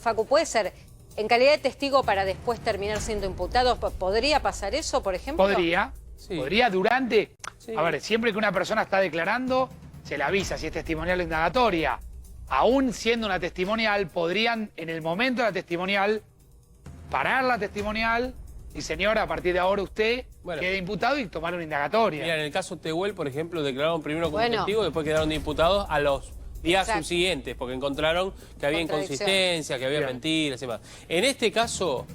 Facu, ¿puede ser en calidad de testigo para después terminar siendo imputado? ¿Podría pasar eso, por ejemplo? Podría, Sí. podría durante... Sí. A ver, siempre que una persona está declarando, se le avisa si es testimonial o indagatoria. Aún siendo una testimonial, podrían, en el momento de la testimonial, parar la testimonial y, señora, a partir de ahora usted quede imputado y tomar una indagatoria. Mira, en el caso Tehuel, por ejemplo, declararon primero como Bueno. testigo, después quedaron de imputados a los días subsiguientes, porque encontraron que había inconsistencia, que había mentiras y demás. En este caso,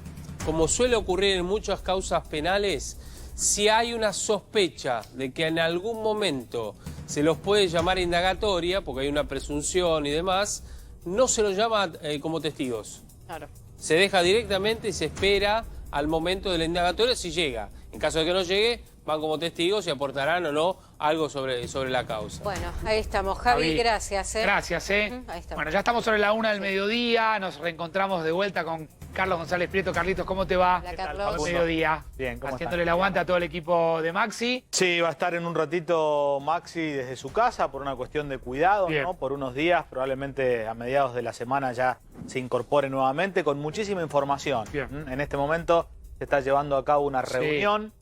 como suele ocurrir en muchas causas penales, si hay una sospecha de que en algún momento se los puede llamar indagatoria, porque hay una presunción y demás, no se los llama como testigos. Claro. Se deja directamente y se espera al momento de la indagatoria si llega. En caso de que no llegue, van como testigos y aportarán o no algo sobre la causa. Bueno, ahí estamos. Javi, gracias. Gracias, Ahí estamos. Bueno, ya estamos sobre la 1 del mediodía, nos reencontramos de vuelta con Carlos González Prieto. Carlitos, ¿cómo te va? Hola, Carlos. Buen mediodía. Bien, ¿cómo Haciéndole están? el aguante a todo el equipo de Maxi. Sí, va a estar en un ratito Maxi desde su casa por una cuestión de cuidado, ¿no? Por unos días, probablemente a mediados de la semana ya se incorpore nuevamente con muchísima información. En este momento se está llevando a cabo una reunión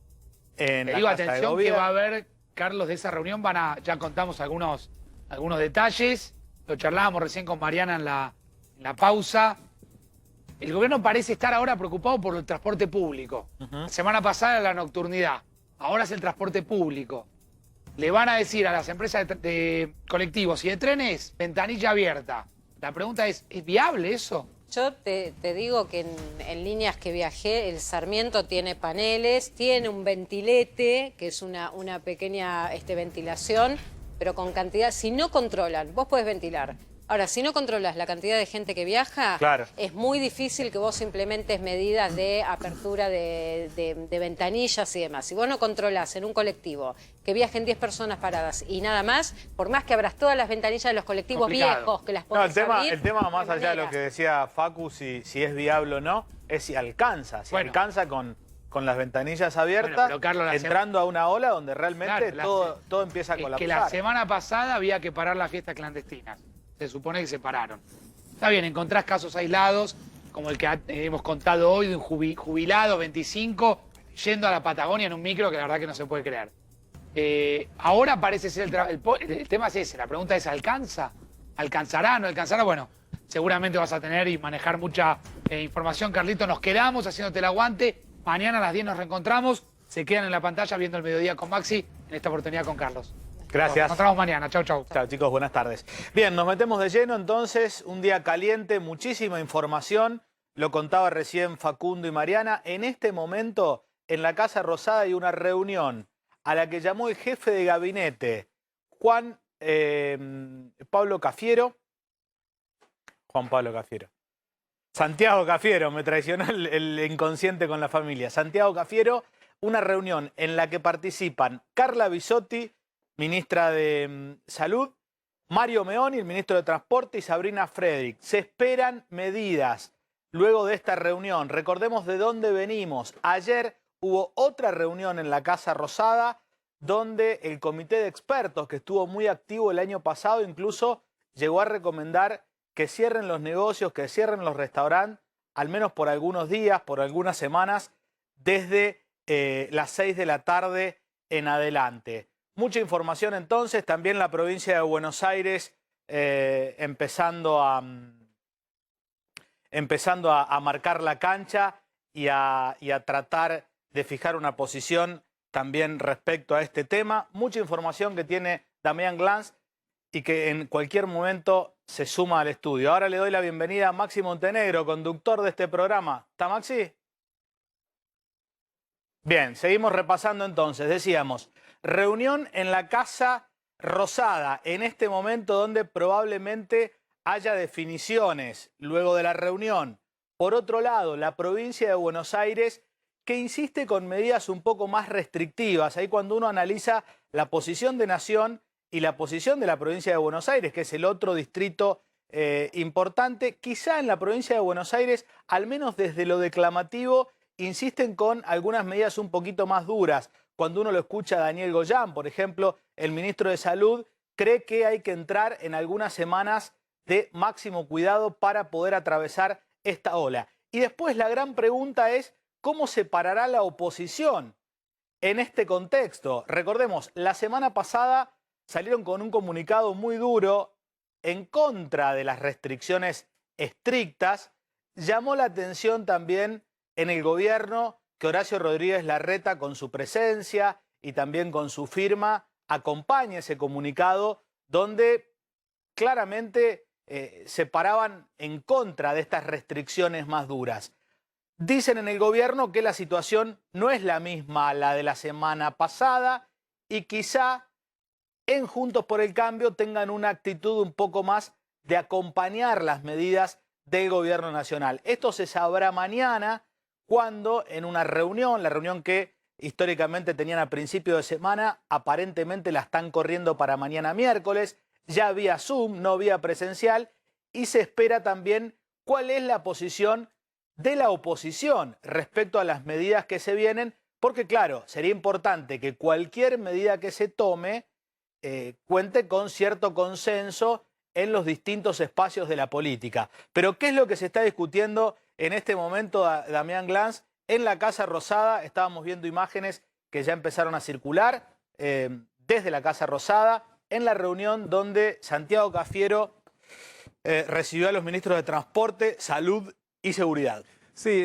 en Te la digo, Casa de atención, que Gobierno. va a haber, Carlos, de esa reunión ya contamos algunos detalles. Lo charlábamos recién con Mariana en la pausa. El gobierno parece estar ahora preocupado por el transporte público. La semana pasada era la nocturnidad, ahora es el transporte público. Le van a decir a las empresas de colectivos y de trenes, ventanilla abierta. La pregunta es viable eso? Yo te digo que en líneas que viajé, el Sarmiento tiene paneles, tiene un ventilete, que es una pequeña ventilación, pero con cantidad, si no controlan, vos podés ventilar. Ahora, si no controlas la cantidad de gente que viaja, es muy difícil que vos implementes medidas de apertura de ventanillas y demás. Si vos no controlás en un colectivo que viajen 10 personas paradas y nada más, por más que abras todas las ventanillas de los colectivos viejos que las podés abrir... El tema más allá de lo que decía Facu, si es viable o no, es si alcanza. Si alcanza con las ventanillas abiertas, pero Carlos, entrando a una ola donde realmente todo empieza a colapsar. Que la semana pasada había que parar las fiestas clandestinas. Se supone que se pararon. Está bien, encontrás casos aislados, como el que hemos contado hoy, de un jubilado, 25, yendo a la Patagonia en un micro, que la verdad que no se puede creer. Ahora parece ser el tema es ese, la pregunta es, ¿alcanza? ¿Alcanzará? ¿No alcanzará? Bueno, seguramente vas a tener y manejar mucha información, Carlito. Nos quedamos haciéndote el aguante. Mañana a las 10 nos reencontramos. Se quedan en la pantalla viendo el mediodía con Maxi, en esta oportunidad con Carlos. Gracias. Nos encontramos mañana. Chau, chau. Chao, chicos, buenas tardes. Bien, nos metemos de lleno entonces, un día caliente, muchísima información. Lo contaba recién Facundo y Mariana. En este momento, en la Casa Rosada hay una reunión a la que llamó el jefe de gabinete, Juan Pablo Cafiero. Santiago Cafiero, me traicionó el inconsciente con la familia. Santiago Cafiero, una reunión en la que participan Carla Bisotti, ministra de Salud, Mario Meoni, el ministro de Transporte, y Sabrina Frederick. Se esperan medidas luego de esta reunión. Recordemos de dónde venimos. Ayer hubo otra reunión en la Casa Rosada donde el comité de expertos, que estuvo muy activo el año pasado, incluso llegó a recomendar que cierren los negocios, que cierren los restaurantes, al menos por algunos días, por algunas semanas, desde las 6 de la tarde en adelante. Mucha información entonces, también la provincia de Buenos Aires empezando a marcar la cancha y a tratar de fijar una posición también respecto a este tema. Mucha información que tiene Damián Glanz y que en cualquier momento se suma al estudio. Ahora le doy la bienvenida a Maxi Montenegro, conductor de este programa. ¿Está Maxi? Bien, seguimos repasando entonces. Decíamos, reunión en la Casa Rosada, en este momento donde probablemente haya definiciones luego de la reunión. Por otro lado, la provincia de Buenos Aires, que insiste con medidas un poco más restrictivas. Ahí cuando uno analiza la posición de Nación y la posición de la provincia de Buenos Aires, que es el otro distrito importante, quizá en la provincia de Buenos Aires, al menos desde lo declamativo, insisten con algunas medidas un poquito más duras. Cuando uno lo escucha a Daniel Goyán, por ejemplo, el ministro de Salud, cree que hay que entrar en algunas semanas de máximo cuidado para poder atravesar esta ola. Y después la gran pregunta es, ¿cómo se parará la oposición en este contexto? Recordemos, la semana pasada salieron con un comunicado muy duro en contra de las restricciones estrictas. Llamó la atención también en el gobierno que Horacio Rodríguez Larreta, con su presencia y también con su firma, acompañe ese comunicado donde claramente se paraban en contra de estas restricciones más duras. Dicen en el gobierno que la situación no es la misma a la de la semana pasada y quizá en Juntos por el Cambio tengan una actitud un poco más de acompañar las medidas del gobierno nacional. Esto se sabrá mañana cuando en una reunión, la reunión que históricamente tenían a principio de semana, aparentemente la están corriendo para mañana miércoles, ya vía Zoom, no vía presencial, y se espera también cuál es la posición de la oposición respecto a las medidas que se vienen, porque claro, sería importante que cualquier medida que se tome cuente con cierto consenso en los distintos espacios de la política. Pero ¿qué es lo que se está discutiendo en este momento, Damián Glanz? En la Casa Rosada estábamos viendo imágenes que ya empezaron a circular desde la Casa Rosada, en la reunión donde Santiago Cafiero recibió a los ministros de Transporte, Salud y Seguridad. Sí,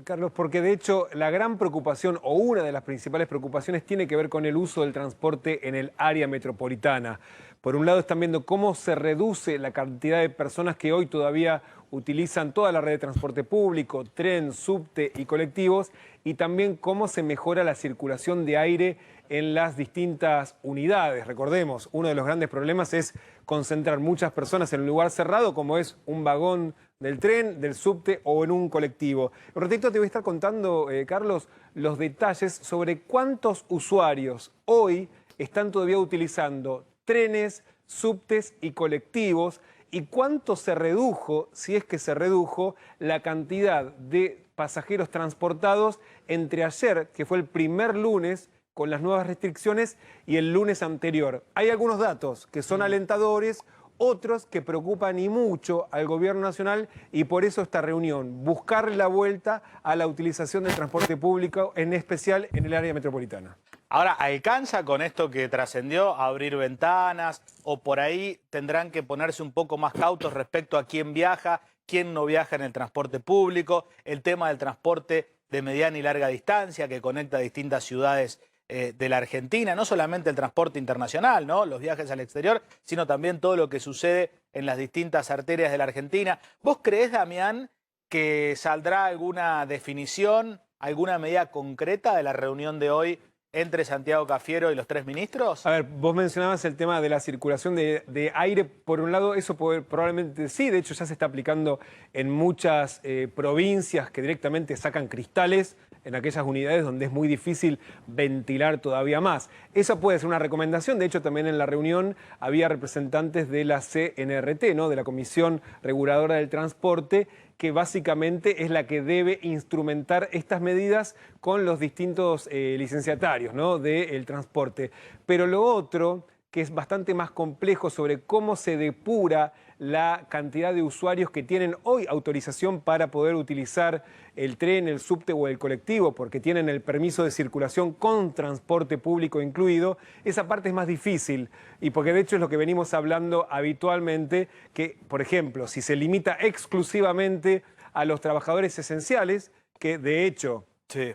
Carlos, porque de hecho la gran preocupación o una de las principales preocupaciones tiene que ver con el uso del transporte en el área metropolitana. Por un lado están viendo cómo se reduce la cantidad de personas que hoy todavía utilizan toda la red de transporte público, tren, subte y colectivos, y también cómo se mejora la circulación de aire en las distintas unidades. Recordemos, uno de los grandes problemas es concentrar muchas personas en un lugar cerrado, como es un vagón del tren, del subte o en un colectivo. Un ratito te voy a estar contando, Carlos, los detalles sobre cuántos usuarios hoy están todavía utilizando trenes, subtes y colectivos, y cuánto se redujo, si es que se redujo, la cantidad de pasajeros transportados entre ayer, que fue el primer lunes con las nuevas restricciones, y el lunes anterior. Hay algunos datos que son alentadores, otros que preocupan y mucho al gobierno nacional, y por eso esta reunión, buscar la vuelta a la utilización del transporte público, en especial en el área metropolitana. Ahora, ¿alcanza con esto que trascendió a abrir ventanas o por ahí tendrán que ponerse un poco más cautos respecto a quién viaja, quién no viaja en el transporte público, el tema del transporte de mediana y larga distancia que conecta distintas ciudades de la Argentina, no solamente el transporte internacional, ¿no?, los viajes al exterior, sino también todo lo que sucede en las distintas arterias de la Argentina? ¿Vos creés, Damián, que saldrá alguna definición, alguna medida concreta de la reunión de hoy entre Santiago Cafiero y los tres ministros? A ver, vos mencionabas el tema de la circulación de aire. Por un lado, eso probablemente sí, de hecho ya se está aplicando en muchas provincias que directamente sacan cristales en aquellas unidades donde es muy difícil ventilar todavía más. Esa puede ser una recomendación. De hecho, también en la reunión había representantes de la CNRT, ¿no?, de la Comisión Reguladora del Transporte, que básicamente es la que debe instrumentar estas medidas con los distintos licenciatarios, ¿no?, del transporte. Pero lo otro, que es bastante más complejo, sobre cómo se depura la cantidad de usuarios que tienen hoy autorización para poder utilizar el tren, el subte o el colectivo, porque tienen el permiso de circulación con transporte público incluido. Esa parte es más difícil, y porque de hecho es lo que venimos hablando habitualmente, que, por ejemplo, si se limita exclusivamente a los trabajadores esenciales, que de hecho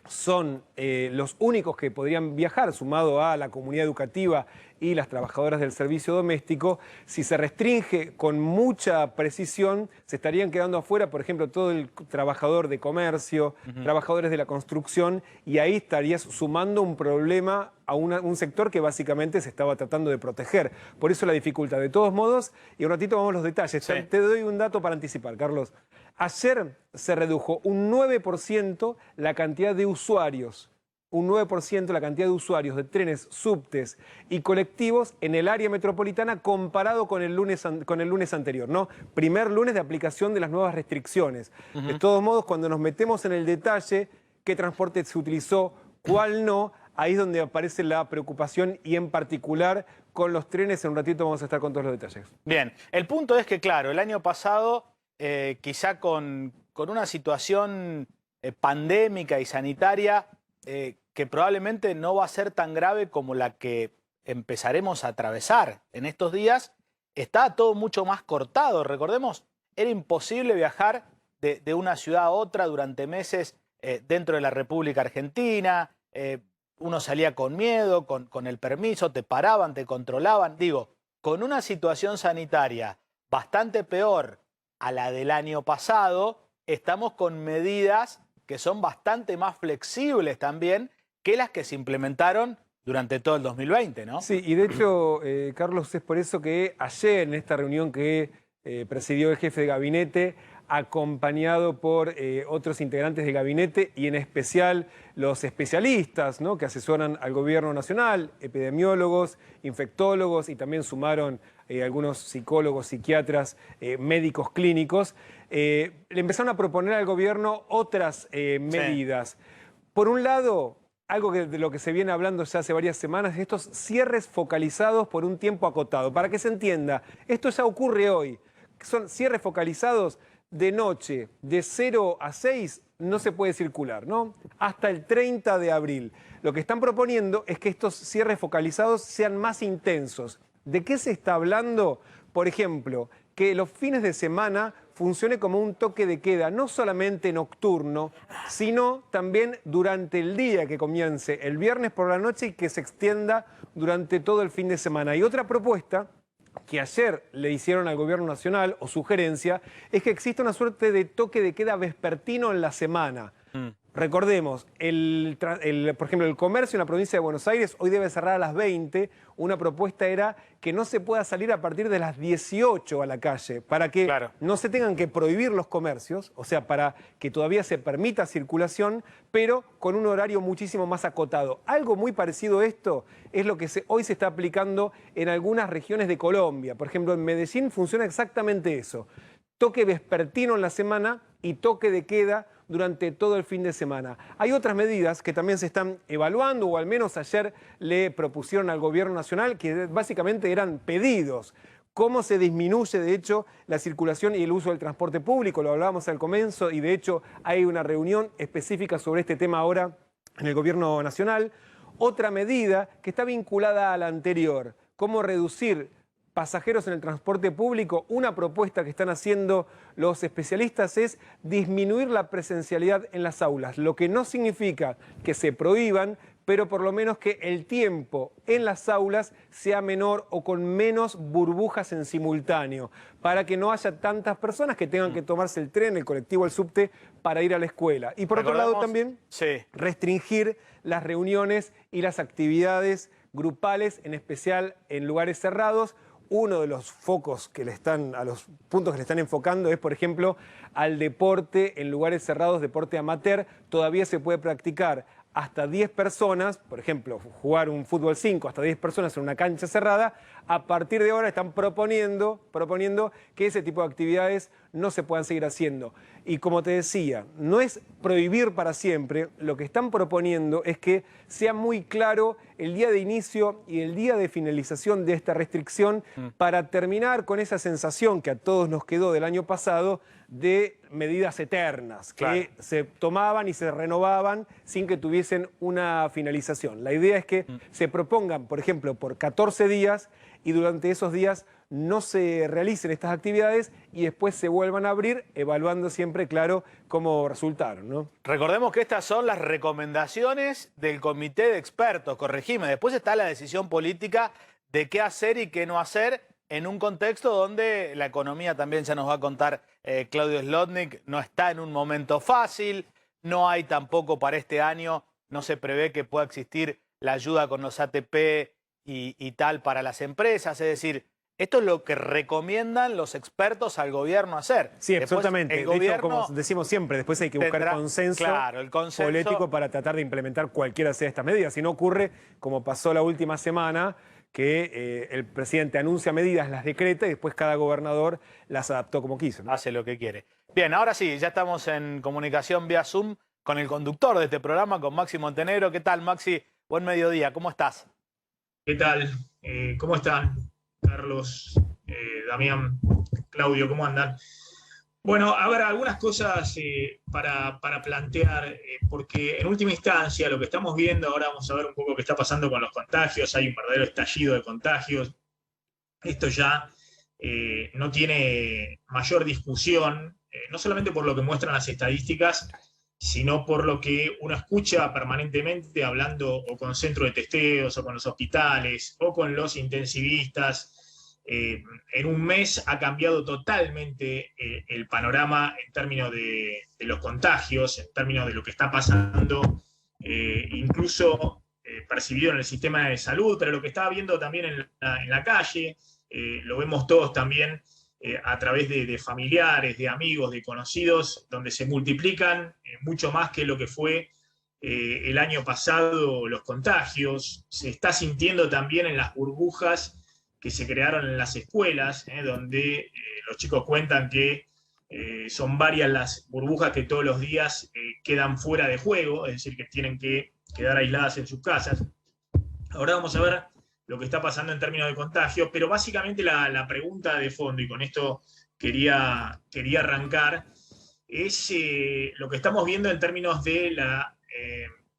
son los únicos que podrían viajar, sumado a la comunidad educativa y las trabajadoras del servicio doméstico, si se restringe con mucha precisión, se estarían quedando afuera, por ejemplo, todo el trabajador de comercio, trabajadores de la construcción, y ahí estarías sumando un problema a un sector que básicamente se estaba tratando de proteger. Por eso la dificultad. De todos modos, y un ratito vamos a los detalles. Sí. Te doy un dato para anticipar, Carlos. Ayer se redujo un 9% la cantidad de usuarios, de trenes, subtes y colectivos en el área metropolitana comparado con el lunes anterior, ¿no? Primer lunes de aplicación de las nuevas restricciones. De todos modos, cuando nos metemos en el detalle, qué transporte se utilizó, cuál no, ahí es donde aparece la preocupación y en particular con los trenes. En un ratito vamos a estar con todos los detalles. Bien, el punto es que, claro, el año pasado, quizá con una situación pandémica y sanitaria que probablemente no va a ser tan grave como la que empezaremos a atravesar en estos días, está todo mucho más cortado. Recordemos, era imposible viajar de una ciudad a otra durante meses dentro de la República Argentina. Uno salía con miedo, con el permiso, te paraban, te controlaban. Digo, con una situación sanitaria bastante peor a la del año pasado, estamos con medidas que son bastante más flexibles también que las que se implementaron durante todo el 2020, ¿no? Sí, y de hecho, Carlos, es por eso que ayer en esta reunión que presidió el jefe de gabinete, acompañado por otros integrantes del gabinete y en especial los especialistas, ¿no?, que asesoran al gobierno nacional, epidemiólogos, infectólogos y también sumaron algunos psicólogos, psiquiatras, médicos clínicos, le empezaron a proponer al gobierno otras medidas. Por un lado, algo de lo que se viene hablando ya hace varias semanas, estos cierres focalizados por un tiempo acotado. Para que se entienda, esto ya ocurre hoy. Son cierres focalizados de noche, de 0 a 6 no se puede circular, ¿no? Hasta el 30 de abril. Lo que están proponiendo es que estos cierres focalizados sean más intensos. ¿De qué se está hablando? Por ejemplo, que los fines de semana funcione como un toque de queda, no solamente nocturno, sino también durante el día, que comience el viernes por la noche y que se extienda durante todo el fin de semana. Y otra propuesta que ayer le hicieron al gobierno nacional, o sugerencia, es que exista una suerte de toque de queda vespertino en la semana. Recordemos, por ejemplo, el comercio en la provincia de Buenos Aires hoy debe cerrar a las 20. Una propuesta era que no se pueda salir a partir de las 18 a la calle, para que no se tengan que prohibir los comercios, o sea, para que todavía se permita circulación, pero con un horario muchísimo más acotado. Algo muy parecido a esto es lo que hoy se está aplicando en algunas regiones de Colombia. Por ejemplo, en Medellín funciona exactamente eso. Toque vespertino en la semana y toque de queda durante todo el fin de semana. Hay otras medidas que también se están evaluando, o al menos ayer le propusieron al gobierno nacional, que básicamente eran pedidos. Cómo se disminuye, de hecho, la circulación y el uso del transporte público, lo hablábamos al comienzo, y de hecho hay una reunión específica sobre este tema ahora en el gobierno nacional. Otra medida que está vinculada a la anterior, cómo reducir pasajeros en el transporte público. Una propuesta que están haciendo los especialistas es disminuir la presencialidad en las aulas, lo que no significa que se prohíban, pero por lo menos que el tiempo en las aulas sea menor o con menos burbujas en simultáneo, para que no haya tantas personas que tengan que tomarse el tren, el colectivo, el subte para ir a la escuela. Y por otro lado también restringir las reuniones y las actividades grupales, en especial en lugares cerrados. Uno de los focos que a los puntos que le están enfocando es, por ejemplo, al deporte en lugares cerrados, deporte amateur. Todavía se puede practicar hasta 10 personas, por ejemplo, jugar un fútbol 5 hasta 10 personas en una cancha cerrada. A partir de ahora están proponiendo que ese tipo de actividades no se puedan seguir haciendo. Y como te decía, no es prohibir para siempre, lo que están proponiendo es que sea muy claro el día de inicio y el día de finalización de esta restricción para terminar con esa sensación que a todos nos quedó del año pasado de medidas eternas, que se tomaban y se renovaban sin que tuviesen una finalización. La idea es que se propongan, por ejemplo, por 14 días y durante esos días no se realicen estas actividades y después se vuelvan a abrir, evaluando siempre, claro, cómo resultaron, ¿no? Recordemos que estas son las recomendaciones del comité de expertos, corregime. Después está la decisión política de qué hacer y qué no hacer en un contexto donde la economía, también ya nos va a contar Claudio Zlotnik, no está en un momento fácil, no hay tampoco para este año, no se prevé que pueda existir la ayuda con los ATP y tal para las empresas, es decir, esto es lo que recomiendan los expertos al gobierno hacer. Sí, después, absolutamente. El gobierno, de hecho, como decimos siempre, después hay que buscar consenso, el consenso político para tratar de implementar cualquiera sea de estas medidas. Si no ocurre, como pasó la última semana, que el presidente anuncia medidas, las decreta y después cada gobernador las adaptó como quiso, ¿no? Hace lo que quiere. Bien, ahora sí, ya estamos en comunicación vía Zoom con el conductor de este programa, con Maxi Montenegro. ¿Qué tal, Maxi? Buen mediodía, ¿cómo estás? ¿Qué tal? ¿Cómo están? Carlos, Damián, Claudio, ¿cómo andan? Bueno, a ver, algunas cosas para plantear, porque en última instancia lo que estamos viendo, ahora vamos a ver un poco qué está pasando con los contagios, hay un verdadero estallido de contagios, esto ya no tiene mayor discusión, no solamente por lo que muestran las estadísticas, sino por lo que uno escucha permanentemente hablando o con centros de testeos, o con los hospitales, o con los intensivistas. En un mes ha cambiado totalmente el panorama en términos de los contagios, en términos de lo que está pasando, incluso percibido en el sistema de salud, pero lo que está viendo también en la calle, lo vemos todos también a través de familiares, de amigos, de conocidos, donde se multiplican mucho más que lo que fue el año pasado los contagios. Se está sintiendo también en las burbujas que se crearon en las escuelas, donde los chicos cuentan que son varias las burbujas que todos los días quedan fuera de juego, es decir, que tienen que quedar aisladas en sus casas. Ahora vamos a ver lo que está pasando en términos de contagio, pero básicamente la pregunta de fondo, y con esto quería arrancar, es lo que estamos viendo en términos de la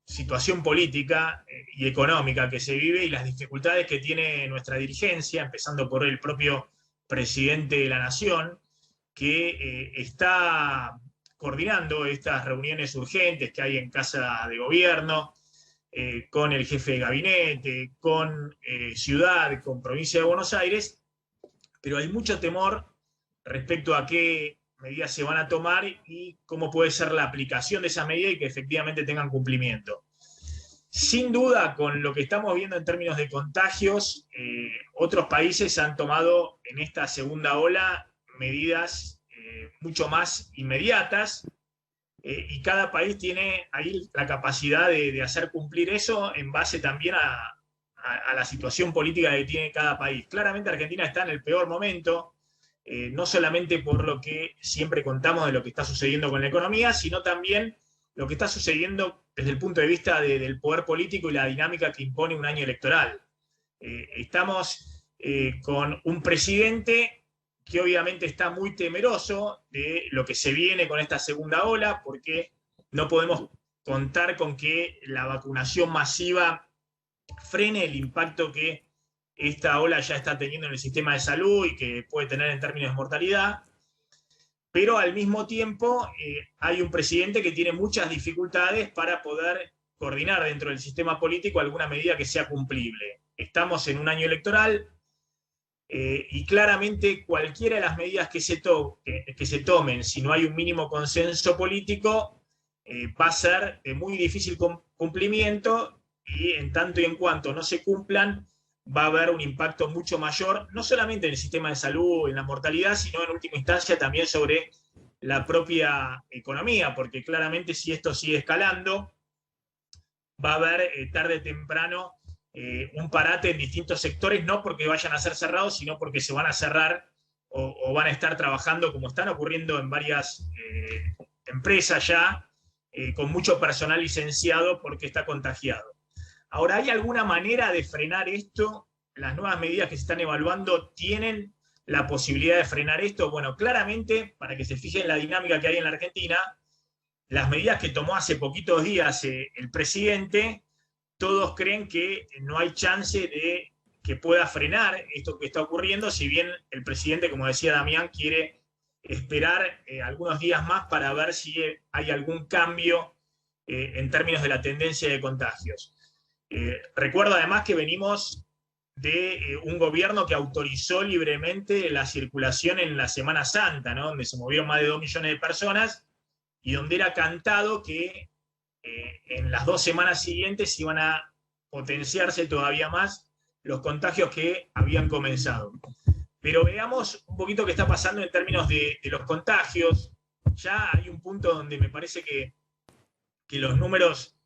situación política y económica que se vive y las dificultades que tiene nuestra dirigencia, empezando por el propio presidente de la Nación, que está coordinando estas reuniones urgentes que hay en Casa de Gobierno, con el jefe de gabinete, con Ciudad, con Provincia de Buenos Aires, pero hay mucho temor respecto a qué medidas se van a tomar y cómo puede ser la aplicación de esa medida y que efectivamente tengan cumplimiento. Sin duda, con lo que estamos viendo en términos de contagios, otros países han tomado en esta segunda ola medidas mucho más inmediatas, y cada país tiene ahí la capacidad de hacer cumplir eso en base también a la situación política que tiene cada país. Claramente Argentina está en el peor momento, no solamente por lo que siempre contamos de lo que está sucediendo con la economía, sino también lo que está sucediendo desde el punto de vista del poder político y la dinámica que impone un año electoral. Estamos con un presidente que obviamente está muy temeroso de lo que se viene con esta segunda ola, porque no podemos contar con que la vacunación masiva frene el impacto que esta ola ya está teniendo en el sistema de salud y que puede tener en términos de mortalidad, pero al mismo tiempo hay un presidente que tiene muchas dificultades para poder coordinar dentro del sistema político alguna medida que sea cumplible. Estamos en un año electoral, y claramente cualquiera de las medidas que se tomen, si no hay un mínimo consenso político, va a ser de muy difícil cumplimiento, y en tanto y en cuanto no se cumplan, va a haber un impacto mucho mayor, no solamente en el sistema de salud, en la mortalidad, sino en última instancia también sobre la propia economía, porque claramente si esto sigue escalando, va a haber tarde o temprano un parate en distintos sectores, no porque vayan a ser cerrados, sino porque se van a cerrar o van a estar trabajando, como están ocurriendo en varias empresas ya, con mucho personal licenciado porque está contagiado. Ahora, ¿hay alguna manera de frenar esto? ¿Las nuevas medidas que se están evaluando tienen la posibilidad de frenar esto? Bueno, claramente, para que se fijen la dinámica que hay en la Argentina, las medidas que tomó hace poquitos días el presidente, todos creen que no hay chance de que pueda frenar esto que está ocurriendo, si bien el presidente, como decía Damián, quiere esperar algunos días más para ver si hay algún cambio en términos de la tendencia de contagios. Recuerdo además que venimos de un gobierno que autorizó libremente la circulación en la Semana Santa, ¿no? Donde se movieron más de 2 millones de personas y donde era cantado que en las 2 semanas siguientes iban a potenciarse todavía más los contagios que habían comenzado. Pero veamos un poquito qué está pasando en términos de los contagios. Ya hay un punto donde me parece que los números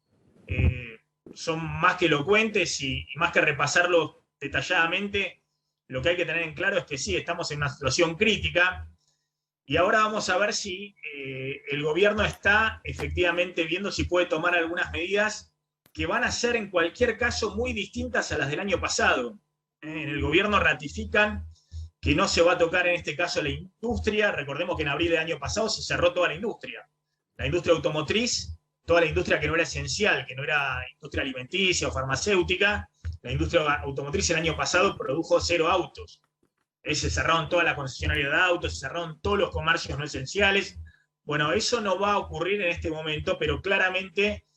son más que elocuentes y más que repasarlos detalladamente, lo que hay que tener en claro es que sí, estamos en una situación crítica. Y ahora vamos a ver si el gobierno está efectivamente viendo si puede tomar algunas medidas que van a ser en cualquier caso muy distintas a las del año pasado. En el gobierno ratifican que no se va a tocar en este caso la industria. Recordemos que en abril del año pasado se cerró toda la industria automotriz, toda la industria que no era esencial, que no era industria alimenticia o farmacéutica. La industria automotriz el año pasado produjo 0 autos. Se cerraron todas las concesionarias de autos, se cerraron todos los comercios no esenciales. Bueno, eso no va a ocurrir en este momento, pero claramente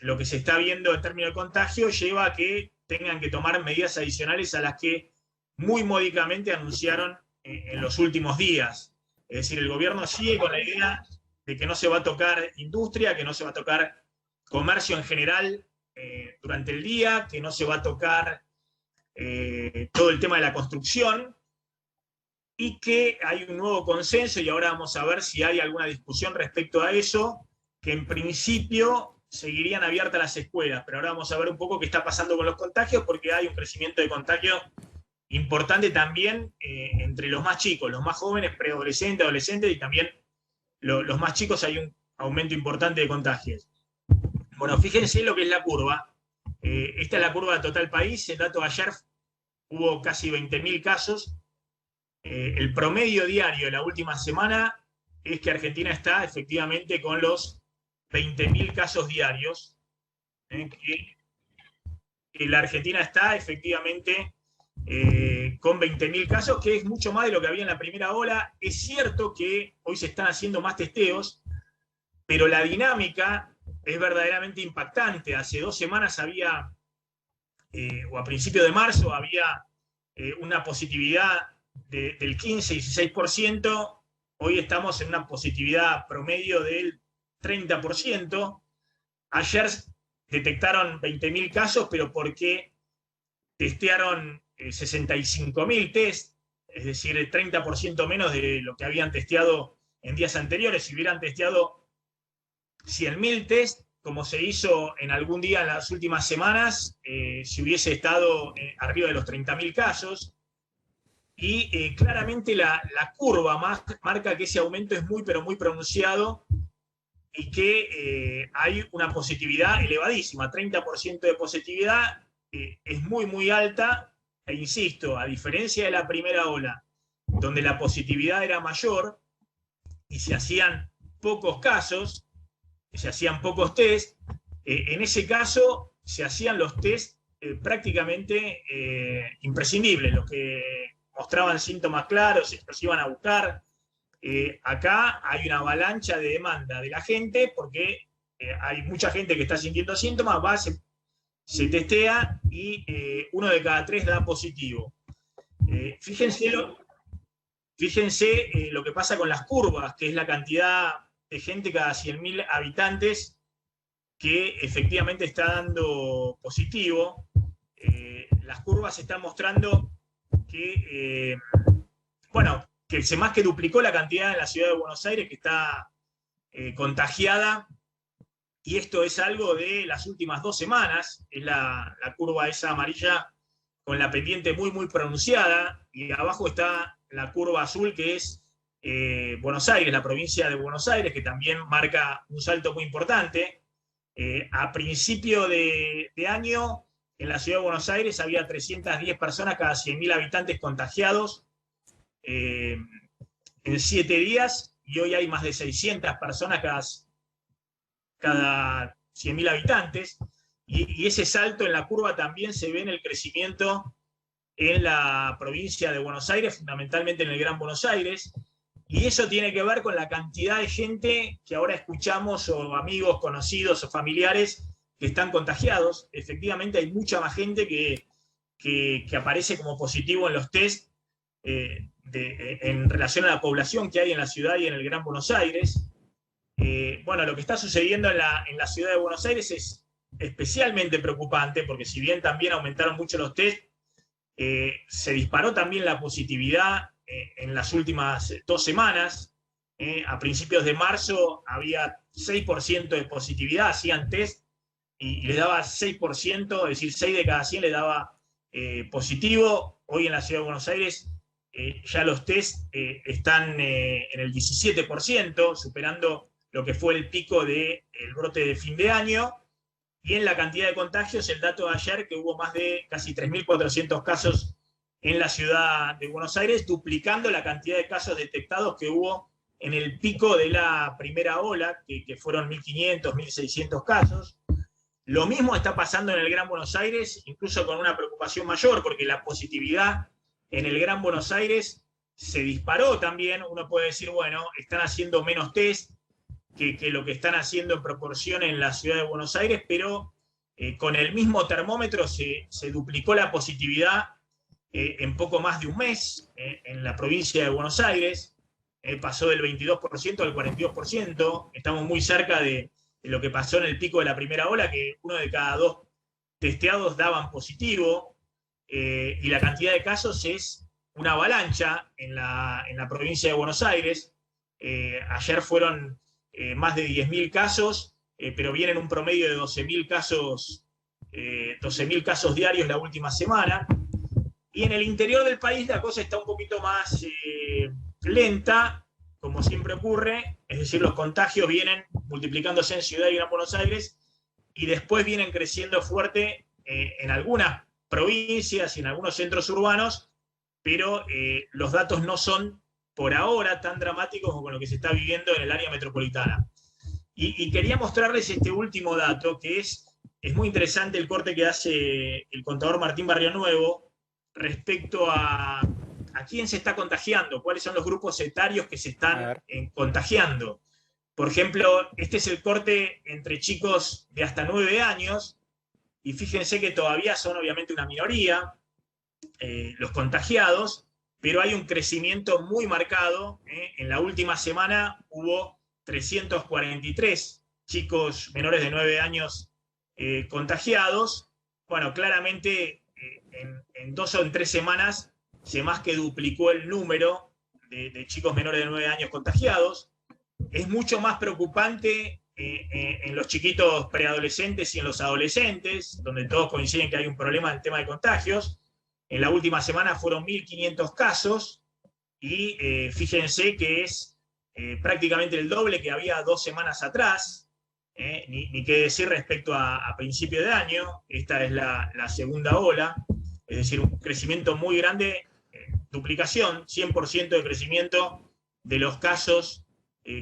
lo que se está viendo en términos de contagio lleva a que tengan que tomar medidas adicionales a las que muy módicamente anunciaron en los últimos días. Es decir, el gobierno sigue con la idea de que no se va a tocar industria, que no se va a tocar comercio en general durante el día, que no se va a tocar todo el tema de la construcción, y que hay un nuevo consenso, y ahora vamos a ver si hay alguna discusión respecto a eso, que en principio seguirían abiertas las escuelas, pero ahora vamos a ver un poco qué está pasando con los contagios, porque hay un crecimiento de contagio importante también entre los más chicos, los más jóvenes, preadolescentes, adolescentes, y también los más chicos hay un aumento importante de contagios. Bueno, fíjense lo que es la curva. Esta es la curva de total país. El dato de ayer hubo casi 20.000 casos. El promedio diario de la última semana es que Argentina está efectivamente con los 20.000 casos diarios. Que la Argentina está efectivamente con 20.000 casos, que es mucho más de lo que había en la primera ola. Es cierto que hoy se están haciendo más testeos, pero la dinámica es verdaderamente impactante. Hace 2 semanas había, o a principios de marzo, había una positividad del 15-16%, hoy estamos en una positividad promedio del 30%. Ayer detectaron 20.000 casos, pero porque testearon 65.000 test, es decir, el 30% menos de lo que habían testeado en días anteriores. Si hubieran testeado 100.000 test, como se hizo en algún día en las últimas semanas, se hubiese estado arriba de los 30.000 casos. Y claramente la curva marca que ese aumento es muy, pero muy pronunciado, y que hay una positividad elevadísima. 30% de positividad es muy, muy alta, e insisto, a diferencia de la primera ola, donde la positividad era mayor y se hacían pocos casos, se hacían pocos test, en ese caso se hacían los test prácticamente imprescindibles, los que mostraban síntomas claros, los iban a buscar. Acá hay una avalancha de demanda de la gente, porque hay mucha gente que está sintiendo síntomas, va, se testea, y 1 de cada 3 da positivo. Fíjense lo que pasa con las curvas, que es la cantidad de gente cada 100.000 habitantes que efectivamente está dando positivo. Las curvas están mostrando que, que se más que duplicó la cantidad en la ciudad de Buenos Aires que está contagiada, y esto es algo de las últimas 2 semanas. Es la curva esa amarilla con la pendiente muy, muy pronunciada, y abajo está la curva azul, que es Buenos Aires, la provincia de Buenos Aires, que también marca un salto muy importante. A principio de año, en la ciudad de Buenos Aires había 310 personas cada 100.000 habitantes contagiados en 7 días, y hoy hay más de 600 personas cada 100.000 habitantes, y ese salto en la curva también se ve en el crecimiento en la provincia de Buenos Aires, fundamentalmente en el Gran Buenos Aires, y eso tiene que ver con la cantidad de gente que ahora escuchamos, o amigos, conocidos o familiares que están contagiados. Efectivamente hay mucha más gente que aparece como positivo en los test en relación a la población que hay en la ciudad y en el Gran Buenos Aires. Lo que está sucediendo en la ciudad de Buenos Aires es especialmente preocupante, porque si bien también aumentaron mucho los test, se disparó también la positividad en las últimas 2 semanas. A principios de marzo había 6% de positividad, hacían test y les daba 6%, es decir, 6 de cada 100 les daba positivo. Hoy en la ciudad de Buenos Aires ya los test están en el 17%, superando lo que fue el pico del brote de fin de año. Y en la cantidad de contagios, el dato de ayer, que hubo más de casi 3.400 casos en la ciudad de Buenos Aires, duplicando la cantidad de casos detectados que hubo en el pico de la primera ola, que fueron 1.500, 1.600 casos. Lo mismo está pasando en el Gran Buenos Aires, incluso con una preocupación mayor, porque la positividad en el Gran Buenos Aires se disparó también. Uno puede decir, bueno, están haciendo menos test que lo que están haciendo en proporción en la ciudad de Buenos Aires, pero con el mismo termómetro se duplicó la positividad en poco más de un mes en la provincia de Buenos Aires. Pasó del 22% al 42%. Estamos muy cerca de lo que pasó en el pico de la primera ola, que 1 de cada 2 testeados daban positivo, y la cantidad de casos es una avalancha en la provincia de Buenos Aires. Ayer fueron más de 10.000 casos, pero vienen un promedio de 12.000 casos diarios la última semana. Y en el interior del país la cosa está un poquito más lenta, como siempre ocurre, es decir, los contagios vienen multiplicándose en Ciudad y Gran Buenos Aires y después vienen creciendo fuerte en algunas provincias y en algunos centros urbanos, pero los datos no son por ahora tan dramáticos como lo que se está viviendo en el área metropolitana. Y quería mostrarles este último dato, que es muy interesante el corte que hace el contador Martín Barrionuevo respecto a quién se está contagiando, cuáles son los grupos etarios que se están contagiando. Por ejemplo, este es el corte entre chicos de hasta 9 años, y fíjense que todavía son obviamente una minoría los contagiados, pero hay un crecimiento muy marcado. En la última semana hubo 343 chicos menores de 9 años contagiados. Bueno, claramente en 2 o en 3 semanas se más que duplicó el número de chicos menores de 9 años contagiados. Es mucho más preocupante en los chiquitos preadolescentes y en los adolescentes, donde todos coinciden que hay un problema en el tema de contagios. En la última semana fueron 1.500 casos, y fíjense que es prácticamente el doble que había 2 semanas atrás. Ni qué decir respecto a principio de año. Esta es la segunda ola, es decir, un crecimiento muy grande, duplicación, 100% de crecimiento de los casos,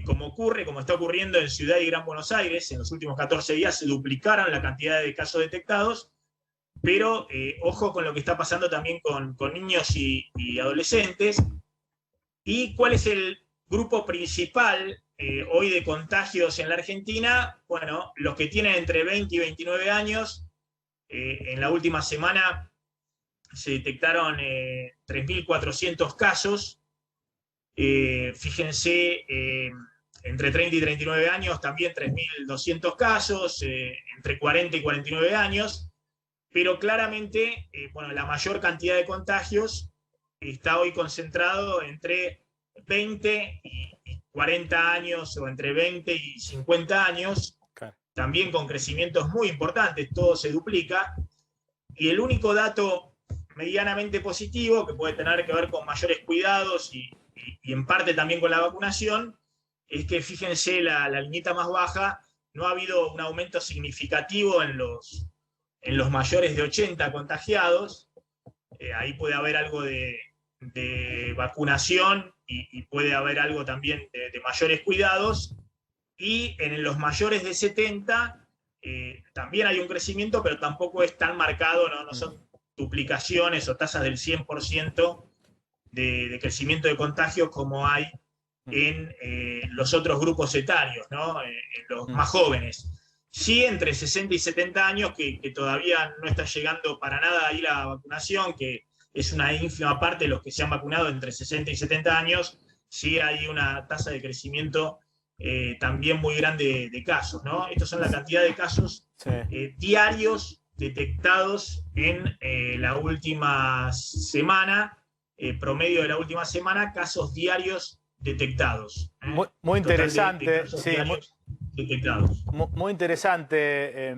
como está ocurriendo en Ciudad y Gran Buenos Aires. En los últimos 14 días se duplicaron la cantidad de casos detectados, pero ojo con lo que está pasando también con niños y adolescentes. ¿Y cuál es el grupo principal hoy de contagios en la Argentina? Bueno, los que tienen entre 20 y 29 años. En la última semana se detectaron 3.400 casos. Fíjense, entre 30 y 39 años también 3.200 casos, entre 40 y 49 años, pero claramente la mayor cantidad de contagios está hoy concentrado entre 20 y 40 años, o entre 20 y 50 años, también con crecimientos muy importantes, todo se duplica. Y el único dato medianamente positivo, que puede tener que ver con mayores cuidados y en parte también con la vacunación, es que fíjense la liñita más baja, no ha habido un aumento significativo en los mayores de 80 contagiados. Ahí puede haber algo de vacunación y puede haber algo también de mayores cuidados. Y en los mayores de 70 también hay un crecimiento, pero tampoco es tan marcado, no son duplicaciones o tasas del 100% de crecimiento de contagios como hay en los otros grupos etarios, ¿no? En los más jóvenes. Sí, entre 60 y 70 años, que todavía no está llegando para nada ahí la vacunación, que es una ínfima parte de los que se han vacunado entre 60 y 70 años, sí hay una tasa de crecimiento también muy grande de casos, ¿no? Estos son la cantidad de casos diarios detectados en la última semana, promedio de la última semana, casos diarios detectados. Muy interesante, sí, detectados. Muy interesante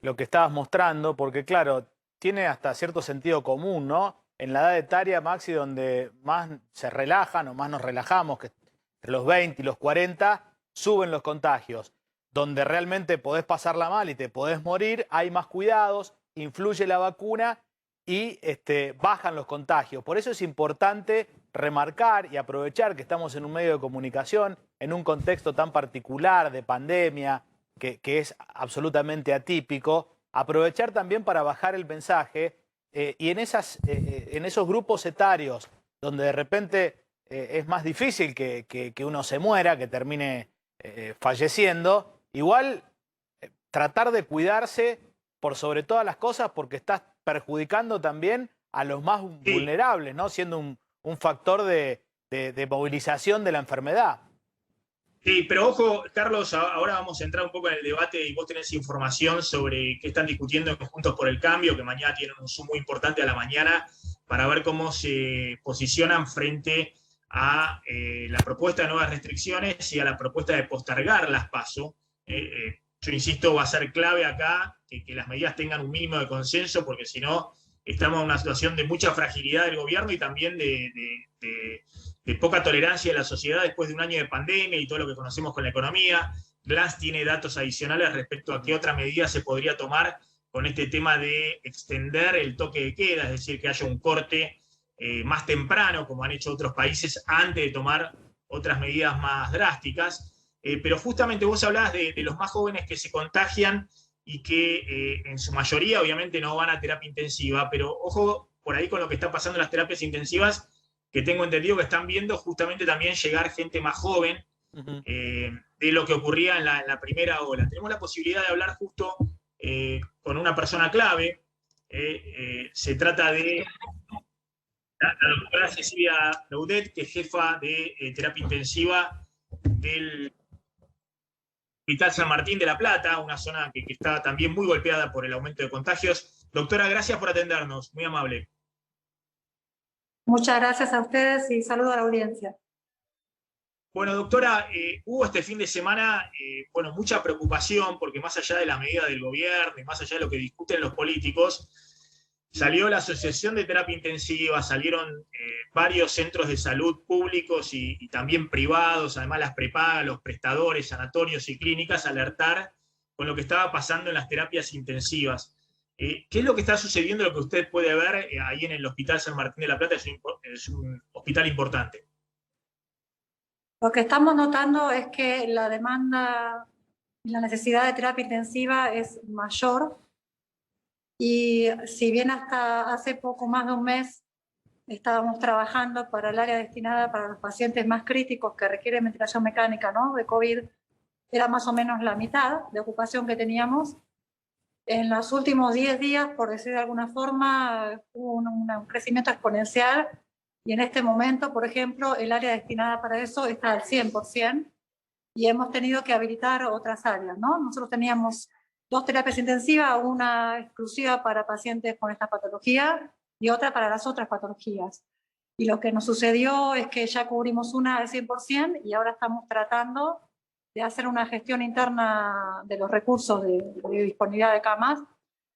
lo que estabas mostrando, porque claro, tiene hasta cierto sentido común, ¿no? En la edad etaria, Maxi, donde más se relajan o más nos relajamos, que entre los 20 y los 40 suben los contagios. donde realmente podés pasarla mal y te podés morir, hay más cuidados, influye la vacuna y bajan los contagios. Por eso es importante remarcar y aprovechar que estamos en un medio de comunicación, en un contexto tan particular de pandemia, que es absolutamente atípico, aprovechar también para bajar el mensaje y en esos grupos etarios donde de repente es más difícil que uno se muera, que termine falleciendo, igual tratar de cuidarse por sobre todas las cosas porque estás perjudicando también a los más vulnerables, ¿no? Siendo un factor de movilización de la enfermedad. Sí, pero ojo, Carlos, ahora vamos a entrar un poco en el debate y vos tenés información sobre qué están discutiendo en Juntos por el Cambio, que mañana tienen un Zoom muy importante a la mañana, para ver cómo se posicionan frente a la propuesta de nuevas restricciones y a la propuesta de postergar las PASO. Yo insisto, va a ser clave acá que las medidas tengan un mínimo de consenso, porque si no, estamos en una situación de mucha fragilidad del gobierno y también de poca tolerancia de la sociedad después de un año de pandemia y todo lo que conocemos con la economía. Glass tiene datos adicionales respecto a qué otra medida se podría tomar con este tema de extender el toque de queda, es decir, que haya un corte más temprano, como han hecho otros países, antes de tomar otras medidas más drásticas. Pero justamente vos hablabas de los más jóvenes que se contagian y que en su mayoría obviamente no van a terapia intensiva, pero ojo por ahí con lo que está pasando en las terapias intensivas, que tengo entendido que están viendo justamente también llegar gente más joven de lo que ocurría en la primera ola. Tenemos la posibilidad de hablar justo con una persona clave. Se trata de la doctora Cecilia Laudet, que es jefa de terapia intensiva del Hospital San Martín de La Plata, una zona que está también muy golpeada por el aumento de contagios. Doctora, gracias por atendernos, muy amable. Muchas gracias a ustedes y saludo a la audiencia. Bueno, doctora, hubo este fin de semana mucha preocupación porque más allá de la medida del gobierno y más allá de lo que discuten los políticos, salió la Asociación de Terapia Intensiva, salieron varios centros de salud públicos y también privados, además las prepagas, los prestadores, sanatorios y clínicas, a alertar con lo que estaba pasando en las terapias intensivas. ¿Qué es lo que está sucediendo, lo que usted puede ver ahí en el Hospital San Martín de la Plata? Es un hospital importante. Lo que estamos notando es que la demanda y la necesidad de terapia intensiva es mayor. Y si bien hasta hace poco más de un mes estábamos trabajando para el área destinada para los pacientes más críticos que requieren ventilación mecánica, ¿no?, de COVID, era más o menos la mitad de ocupación que teníamos. En los últimos 10 días, por decir de alguna forma, hubo un crecimiento exponencial y en este momento, por ejemplo, el área destinada para eso está al 100% y hemos tenido que habilitar otras áreas, ¿no? Nosotros teníamos 2 terapias intensivas, una exclusiva para pacientes con esta patología y otra para las otras patologías. Y lo que nos sucedió es que ya cubrimos una al 100% y ahora estamos tratando de hacer una gestión interna de los recursos de disponibilidad de camas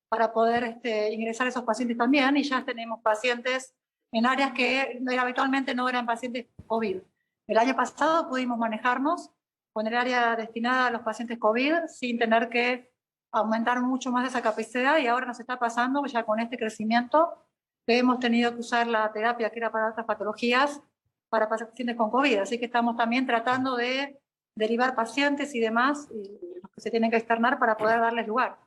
para poder ingresar a esos pacientes también, y ya tenemos pacientes en áreas que habitualmente no eran pacientes COVID. El año pasado pudimos manejarnos con el área destinada a los pacientes COVID sin tener que aumentar mucho más esa capacidad, y ahora nos está pasando ya con este crecimiento que hemos tenido que usar la terapia que era para otras patologías para pacientes con COVID. Así que estamos también tratando de derivar pacientes y demás, los que se tienen que externar para poder darles lugar.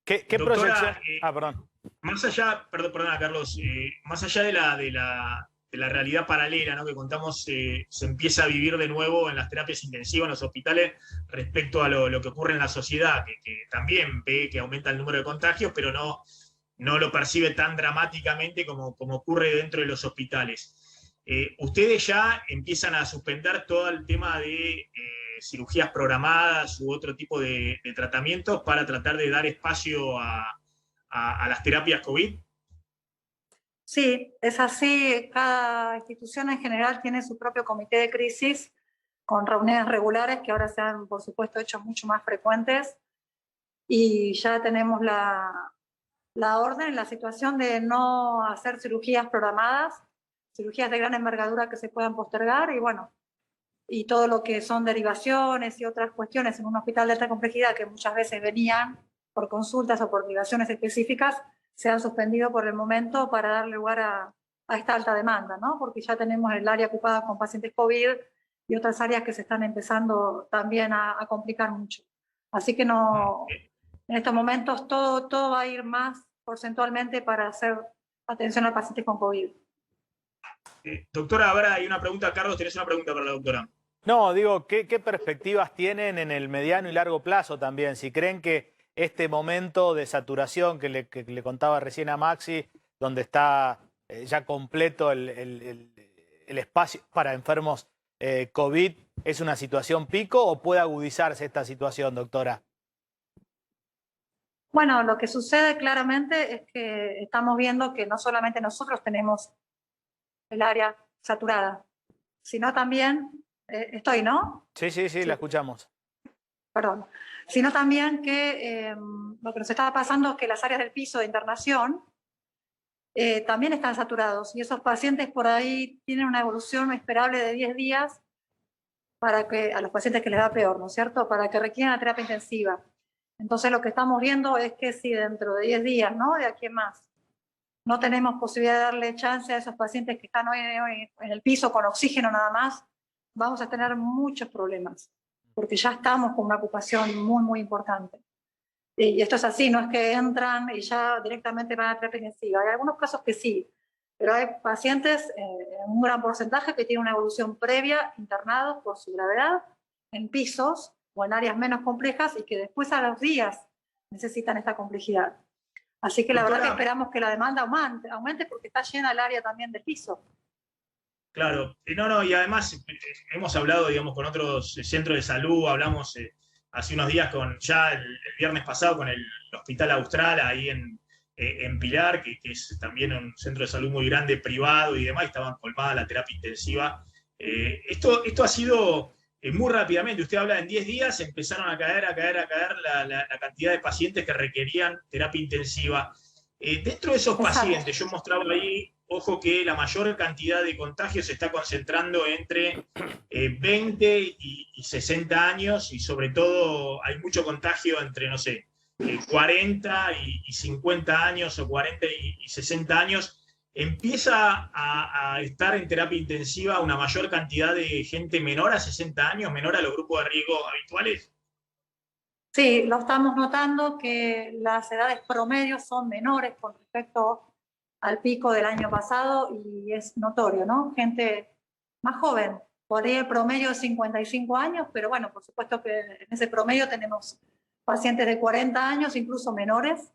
¿Qué proyección? Perdón. Más allá, perdona Carlos, más allá de la realidad paralela, ¿no?, que contamos, se empieza a vivir de nuevo en las terapias intensivas, en los hospitales, respecto a lo que ocurre en la sociedad, que también ve que aumenta el número de contagios, pero no lo percibe tan dramáticamente como ocurre dentro de los hospitales. Ustedes ya empiezan a suspender todo el tema de cirugías programadas u otro tipo de tratamientos para tratar de dar espacio a las terapias COVID. Sí, es así. Cada institución en general tiene su propio comité de crisis con reuniones regulares que ahora se han, por supuesto, hecho mucho más frecuentes, y ya tenemos la orden, la situación de no hacer cirugías programadas, cirugías de gran envergadura que se puedan postergar, y bueno, y todo lo que son derivaciones y otras cuestiones en un hospital de alta complejidad que muchas veces venían por consultas o por derivaciones específicas, se han suspendido por el momento para dar lugar a esta alta demanda, ¿no? Porque ya tenemos el área ocupada con pacientes COVID y otras áreas que se están empezando también a complicar mucho. Así que no, en estos momentos todo va a ir más porcentualmente para hacer atención a pacientes con COVID. Doctora, ahora hay una pregunta. Carlos, tenés una pregunta para la doctora. No, digo, ¿qué perspectivas tienen en el mediano y largo plazo también? Si creen que este momento de saturación que le contaba recién a Maxi, donde está ya completo el espacio para enfermos COVID, ¿es una situación pico o puede agudizarse esta situación, doctora? Bueno, lo que sucede claramente es que estamos viendo que no solamente nosotros tenemos el área saturada, sino también, estoy, ¿no? Sí, la escuchamos. Perdón. Sino también que lo que nos está pasando es que las áreas del piso de internación también están saturados y esos pacientes por ahí tienen una evolución esperable de 10 días para que, a los pacientes que les da peor, ¿no es cierto?, para que requieran la terapia intensiva. Entonces lo que estamos viendo es que si dentro de 10 días, ¿no?, de aquí en más, no tenemos posibilidad de darle chance a esos pacientes que están hoy en el piso con oxígeno nada más, vamos a tener muchos problemas, porque ya estamos con una ocupación muy, muy importante. Y esto es así, no es que entran y ya directamente van a terapia intensiva. Hay algunos casos que sí, pero hay pacientes, un gran porcentaje, que tienen una evolución previa, internados por su gravedad, en pisos o en áreas menos complejas y que después a los días necesitan esta complejidad. Así que la verdad que esperamos que la demanda aumente porque está llena el área también de piso. Claro, y además hemos hablado, digamos, con otros centros de salud, hablamos hace unos días el viernes pasado con el Hospital Austral ahí en Pilar, que es también un centro de salud muy grande, privado y demás, estaban colmada la terapia intensiva. Esto ha sido muy rápidamente, usted habla en 10 días, empezaron a caer la cantidad de pacientes que requerían terapia intensiva. Dentro de esos pacientes, yo mostraba ahí, ojo que la mayor cantidad de contagios se está concentrando entre 20 y 60 años y sobre todo hay mucho contagio entre, no sé, 40 y 50 años o 40 y 60 años. ¿Empieza a estar en terapia intensiva una mayor cantidad de gente menor a 60 años, menor a los grupos de riesgo habituales? Sí, lo estamos notando que las edades promedios son menores con respecto al pico del año pasado y es notorio, ¿no? Gente más joven, por ahí el promedio es 55 años, pero bueno, por supuesto que en ese promedio tenemos pacientes de 40 años, incluso menores,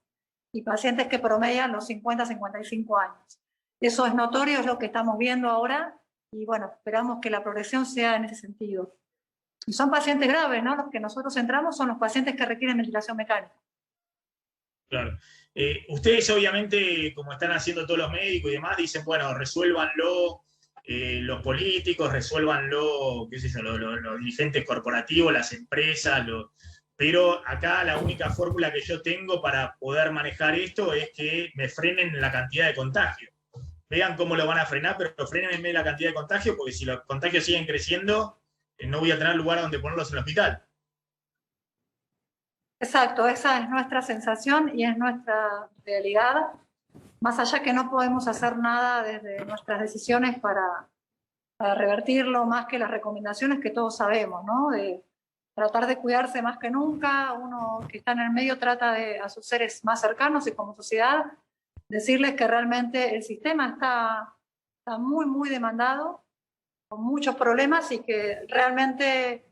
y pacientes que promedian los 50, 55 años. Eso es notorio, es lo que estamos viendo ahora, y bueno, esperamos que la progresión sea en ese sentido. Y son pacientes graves, ¿no? Los que nosotros entramos son los pacientes que requieren ventilación mecánica. Claro. Ustedes obviamente, como están haciendo todos los médicos y demás, dicen, bueno, resuélvanlo los políticos, resuélvanlo, qué sé yo, los dirigentes corporativos, las empresas, pero acá la única fórmula que yo tengo para poder manejar esto es que me frenen la cantidad de contagio. Vean cómo lo van a frenar, pero frenenme la cantidad de contagio, porque si los contagios siguen creciendo, no voy a tener lugar donde ponerlos en el hospital. Exacto, esa es nuestra sensación y es nuestra realidad, más allá que no podemos hacer nada desde nuestras decisiones para revertirlo, más que las recomendaciones que todos sabemos, ¿no? De tratar de cuidarse más que nunca, uno que está en el medio trata a sus seres más cercanos y como sociedad decirles que realmente el sistema está muy, muy demandado, con muchos problemas y que realmente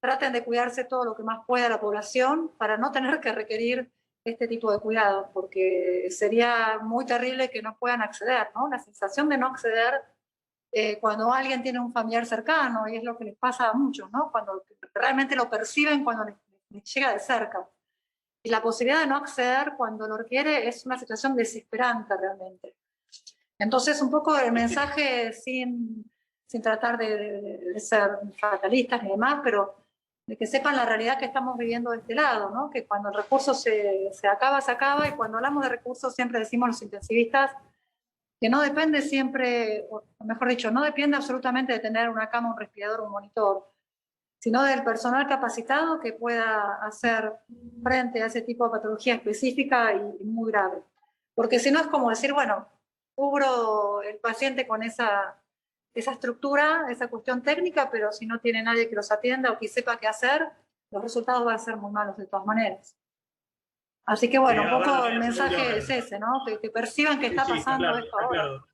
traten de cuidarse todo lo que más pueda la población para no tener que requerir este tipo de cuidados, porque sería muy terrible que no puedan acceder, ¿no? La sensación de no acceder cuando alguien tiene un familiar cercano, y es lo que les pasa a muchos, ¿no? Cuando realmente lo perciben cuando les llega de cerca. Y la posibilidad de no acceder cuando lo requiere es una situación desesperante realmente. Entonces, un poco el mensaje, sin tratar de ser fatalistas ni demás, pero de que sepan la realidad que estamos viviendo de este lado, ¿no? Que cuando el recurso se acaba, y cuando hablamos de recursos siempre decimos los intensivistas que no depende siempre, o mejor dicho, no depende absolutamente de tener una cama, un respirador, un monitor, sino del personal capacitado que pueda hacer frente a ese tipo de patología específica y muy grave. Porque si no es como decir, bueno, cubro el paciente con esa estructura, esa cuestión técnica, pero si no tiene nadie que los atienda o que sepa qué hacer, los resultados van a ser muy malos de todas maneras. Así que bueno, un poco el mensaje es ese, ¿no? Que perciban que está pasando esto ahora. Claro.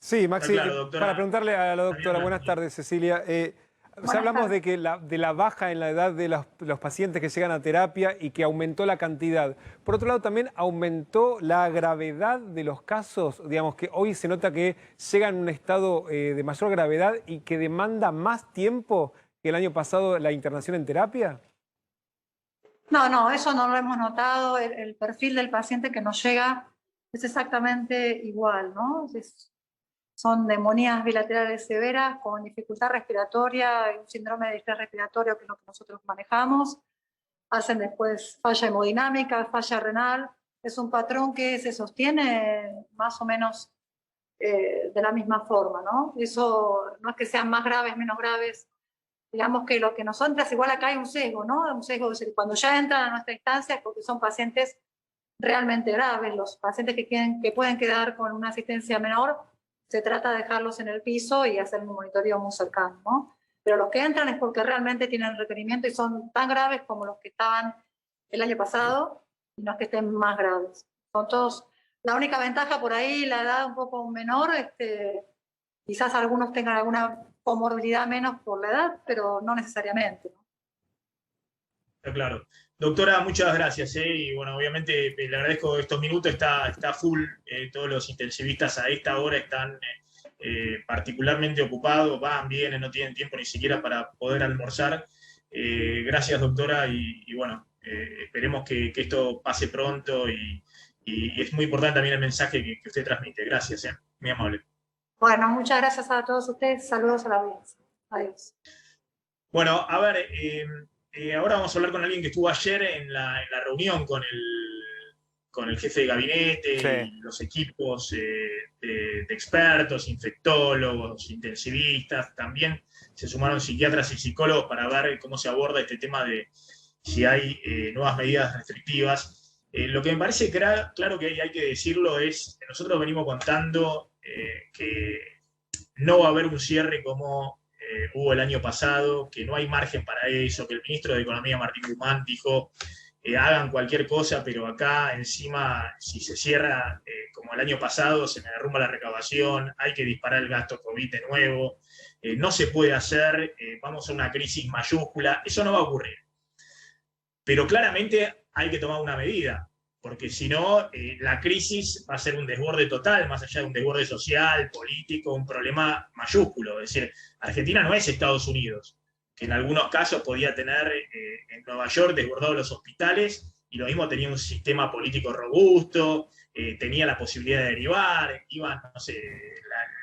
Sí, Maxi, Claro, para preguntarle a la doctora, buenas tardes, Cecilia. Ya hablamos de que de la baja en la edad de los pacientes que llegan a terapia y que aumentó la cantidad. Por otro lado, también aumentó la gravedad de los casos, digamos que hoy se nota que llegan en un estado de mayor gravedad y que demanda más tiempo que el año pasado la internación en terapia. No, eso no lo hemos notado. El perfil del paciente que nos llega es exactamente igual, ¿no? Son neumonías bilaterales severas con dificultad respiratoria, un síndrome de estrés respiratorio, que es lo que nosotros manejamos. Hacen después falla hemodinámica, falla renal. Es un patrón que se sostiene más o menos de la misma forma, ¿no? Eso no es que sean más graves, menos graves. Digamos que lo que nos entra, igual acá hay un sesgo, ¿no? Un sesgo, es decir, cuando ya entran a nuestra instancia es porque son pacientes realmente graves. Los pacientes que pueden quedar con una asistencia menor, se trata de dejarlos en el piso y hacer un monitoreo muy cercano, ¿no? Pero los que entran es porque realmente tienen requerimiento y son tan graves como los que estaban el año pasado, y no es que estén más graves. Son todos, la única ventaja por ahí, la edad un poco menor, quizás algunos tengan alguna comorbilidad menos por la edad, pero no necesariamente, ¿no? Está claro. Doctora, muchas gracias. Y bueno, obviamente le agradezco estos minutos, está full, todos los intensivistas a esta hora están particularmente ocupados, van, vienen, no tienen tiempo ni siquiera para poder almorzar. Gracias, doctora, y bueno, esperemos que esto pase pronto y es muy importante también el mensaje que usted transmite. Gracias, muy amable. Bueno, muchas gracias a todos ustedes, saludos a la audiencia. Adiós. Bueno, a ver, ahora vamos a hablar con alguien que estuvo ayer en la reunión con el jefe de gabinete, sí, y los equipos de expertos, infectólogos, intensivistas. También se sumaron psiquiatras y psicólogos para ver cómo se aborda este tema de si hay nuevas medidas restrictivas. Lo que me parece claro que hay que decirlo es que nosotros venimos contando que no va a haber un cierre como hubo el año pasado, que no hay margen para eso, que el ministro de Economía, Martín Guzmán, dijo hagan cualquier cosa, pero acá encima, si se cierra como el año pasado, se me derrumba la recaudación, hay que disparar el gasto COVID de nuevo, no se puede hacer, vamos a una crisis mayúscula, eso no va a ocurrir. Pero claramente hay que tomar una medida, porque si no, la crisis va a ser un desborde total, más allá de un desborde social, político, un problema mayúsculo. Es decir, Argentina no es Estados Unidos, que en algunos casos podía tener en Nueva York desbordados los hospitales, y lo mismo tenía un sistema político robusto, tenía la posibilidad de derivar, iban, no sé,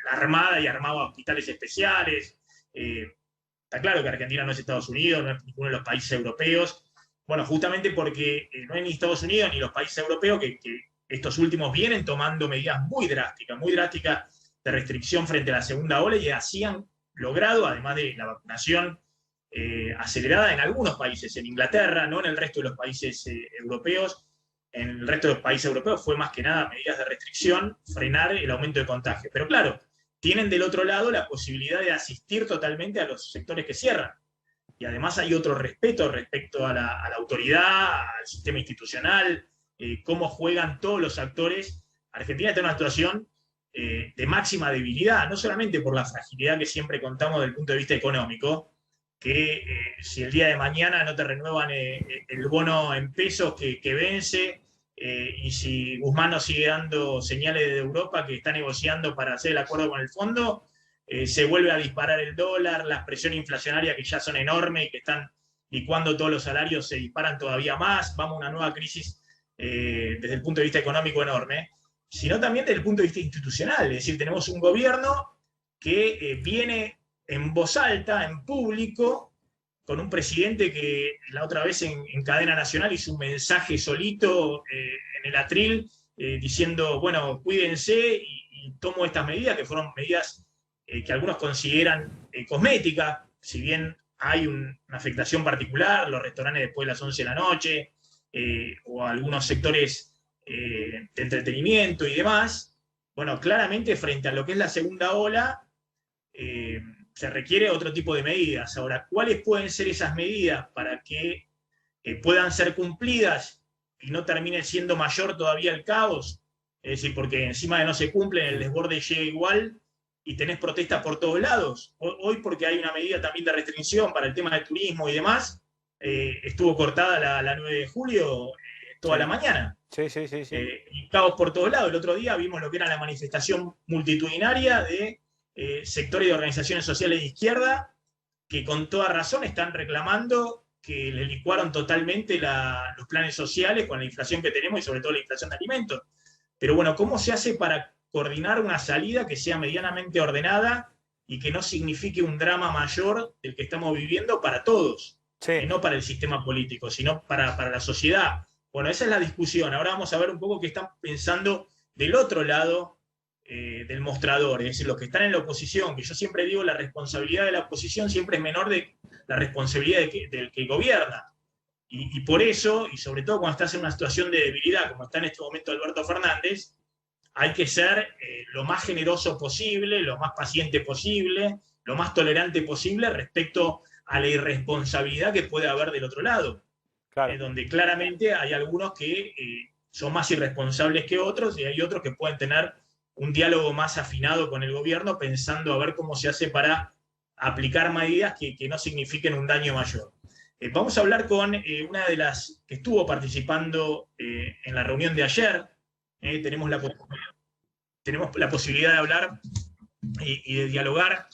la Armada y armaba hospitales especiales. Está claro que Argentina no es Estados Unidos, no es ninguno de los países europeos. Bueno, justamente porque no es ni Estados Unidos ni los países europeos que estos últimos vienen tomando medidas muy drásticas de restricción frente a la segunda ola, y así han logrado, además de la vacunación acelerada en algunos países, en Inglaterra, no en el resto de los países europeos. En el resto de los países europeos fue más que nada medidas de restricción, frenar el aumento de contagio. Pero claro, tienen del otro lado la posibilidad de asistir totalmente a los sectores que cierran. Y además hay otro respeto respecto a la autoridad, al sistema institucional, cómo juegan todos los actores. Argentina está en una situación de máxima debilidad, no solamente por la fragilidad que siempre contamos desde el punto de vista económico, que si el día de mañana no te renuevan el bono en pesos que vence, y si Guzmán nos sigue dando señales de Europa que está negociando para hacer el acuerdo con el fondo, se vuelve a disparar el dólar, las presiones inflacionarias que ya son enormes y que están licuando todos los salarios se disparan todavía más, vamos a una nueva crisis desde el punto de vista económico enorme, sino también desde el punto de vista institucional. Es decir, tenemos un gobierno que viene en voz alta, en público, con un presidente que la otra vez en cadena nacional hizo un mensaje solito en el atril, diciendo, bueno, cuídense, y y tomo estas medidas, que fueron medidas que algunos consideran cosméticas, si bien hay una afectación particular, los restaurantes después de las 11 de la noche, o algunos sectores de entretenimiento y demás. Bueno, claramente frente a lo que es la segunda ola, se requiere otro tipo de medidas. Ahora, ¿cuáles pueden ser esas medidas para que puedan ser cumplidas y no termine siendo mayor todavía el caos? Es decir, porque encima de no se cumplen, el desborde llega igual y tenés protestas por todos lados. Hoy, porque hay una medida también de restricción para el tema del turismo y demás, estuvo cortada la 9 de julio toda la mañana. Sí. Y caos por todos lados. El otro día vimos lo que era la manifestación multitudinaria de sectores de organizaciones sociales de izquierda que con toda razón están reclamando que le licuaron totalmente los planes sociales con la inflación que tenemos y sobre todo la inflación de alimentos. Pero bueno, ¿cómo se hace para coordinar una salida que sea medianamente ordenada y que no signifique un drama mayor del que estamos viviendo para todos? Y no para el sistema político, sino para la sociedad. Bueno, esa es la discusión. Ahora vamos a ver un poco qué están pensando del otro lado del mostrador, es decir, los que están en la oposición, que yo siempre digo, la responsabilidad de la oposición siempre es menor de la responsabilidad del que gobierna. Y por eso, y sobre todo cuando estás en una situación de debilidad, como está en este momento Alberto Fernández, hay que ser lo más generoso posible, lo más paciente posible, lo más tolerante posible respecto a la irresponsabilidad que puede haber del otro lado. Claro. Donde claramente hay algunos que son más irresponsables que otros y hay otros que pueden tener un diálogo más afinado con el gobierno pensando a ver cómo se hace para aplicar medidas que no signifiquen un daño mayor. Vamos a hablar con una de las que estuvo participando en la reunión de ayer. Tenemos la posibilidad de hablar y de dialogar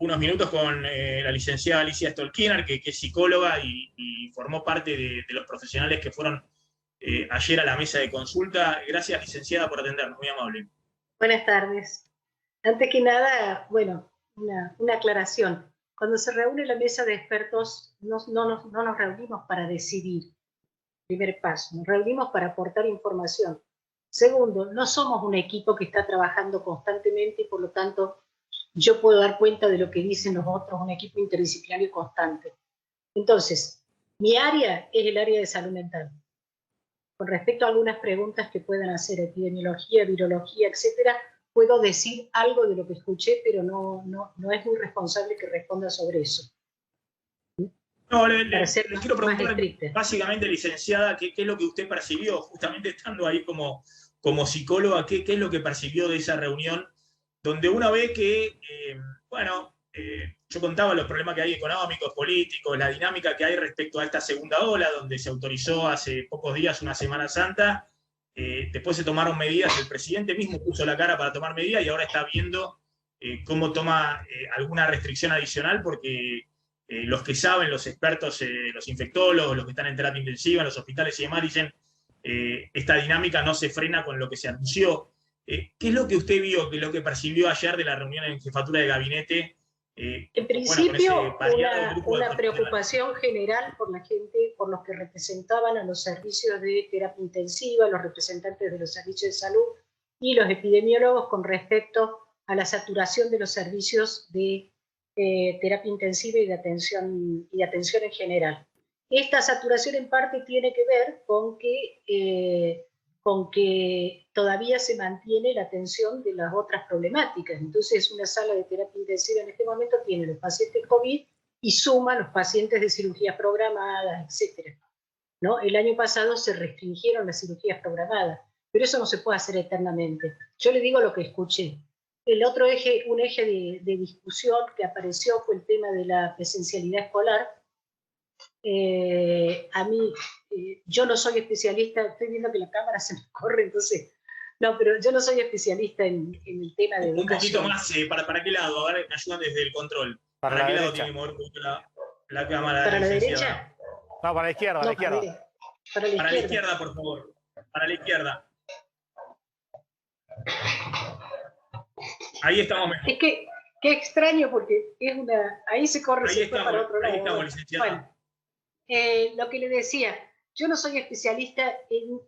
unos minutos con la licenciada Alicia Stolkinar, que es psicóloga y formó parte de los profesionales que fueron ayer a la mesa de consulta. Gracias, licenciada, por atendernos, muy amable. Buenas tardes. Antes que nada, bueno, una aclaración. Cuando se reúne la mesa de expertos, no nos reunimos para decidir. Primer paso, nos reunimos para aportar información. Segundo, no somos un equipo que está trabajando constantemente y por lo tanto yo puedo dar cuenta de lo que dicen los otros, un equipo interdisciplinario constante. Entonces, mi área es el área de salud mental. Con respecto a algunas preguntas que puedan hacer, epidemiología, virología, etcétera, puedo decir algo de lo que escuché, pero no es muy responsable que responda sobre eso. No, le quiero preguntar básicamente, licenciada, ¿qué es lo que usted percibió, justamente estando ahí como psicóloga, qué es lo que percibió de esa reunión, donde uno ve que, yo contaba los problemas que hay económicos, políticos, la dinámica que hay respecto a esta segunda ola, donde se autorizó hace pocos días una Semana Santa, después se tomaron medidas, el presidente mismo puso la cara para tomar medidas y ahora está viendo cómo toma alguna restricción adicional, porque los que saben, los expertos, los infectólogos, los que están en terapia intensiva, en los hospitales y demás, dicen esta dinámica no se frena con lo que se anunció. ¿Qué es lo que usted vio, qué es lo que percibió ayer de la reunión en jefatura de gabinete? En principio, una preocupación general por la gente, por los que representaban a los servicios de terapia intensiva, los representantes de los servicios de salud y los epidemiólogos con respecto a la saturación de los servicios de terapia intensiva y de atención en general. Esta saturación en parte tiene que ver con que todavía se mantiene la atención de las otras problemáticas. Entonces, una sala de terapia intensiva en este momento tiene los pacientes COVID y suma los pacientes de cirugías programadas, etc. ¿No? El año pasado se restringieron las cirugías programadas, pero eso no se puede hacer eternamente. Yo le digo lo que escuché. El otro eje, un eje de discusión que apareció fue el tema de la presencialidad escolar. A mí, yo no soy especialista, estoy viendo que la cámara se me corre, entonces, no, pero yo no soy especialista en el tema de educación. Un poquito más, ¿para qué lado? A ver, me ayudan desde el control. ¿Para qué la lado derecha? tiene que mover la cámara? ¿Para la derecha? No, para la izquierda, No, para la izquierda, por favor. Para la izquierda. Ahí estamos mejor. Es que, qué extraño, porque es una... Ahí se corre, ahí se estamos, fue para otro lado. Ahí estamos, licenciada. Bueno, lo que le decía, yo no soy especialista en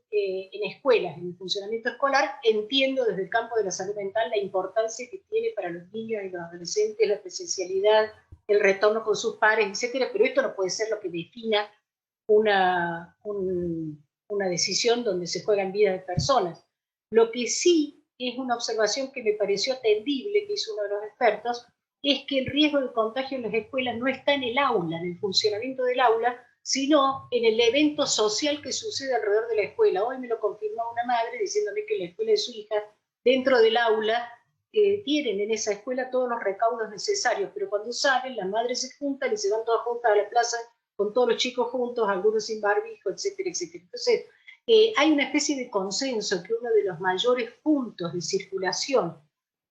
escuelas, en el funcionamiento escolar, entiendo desde el campo de la salud mental la importancia que tiene para los niños y los adolescentes la presencialidad, el retorno con sus pares, etcétera, pero esto no puede ser lo que defina una decisión donde se juegan vidas de personas. Lo que sí es una observación que me pareció atendible, que hizo uno de los expertos, es que el riesgo de contagio en las escuelas no está en el aula, en el funcionamiento del aula, sino en el evento social que sucede alrededor de la escuela. Hoy me lo confirmó una madre diciéndome que en la escuela de su hija, dentro del aula, tienen en esa escuela todos los recaudos necesarios, pero cuando salen, las madres se juntan y se van todas juntas a la plaza con todos los chicos juntos, algunos sin barbijo, etcétera, etcétera. Entonces, hay una especie de consenso que uno de los mayores puntos de circulación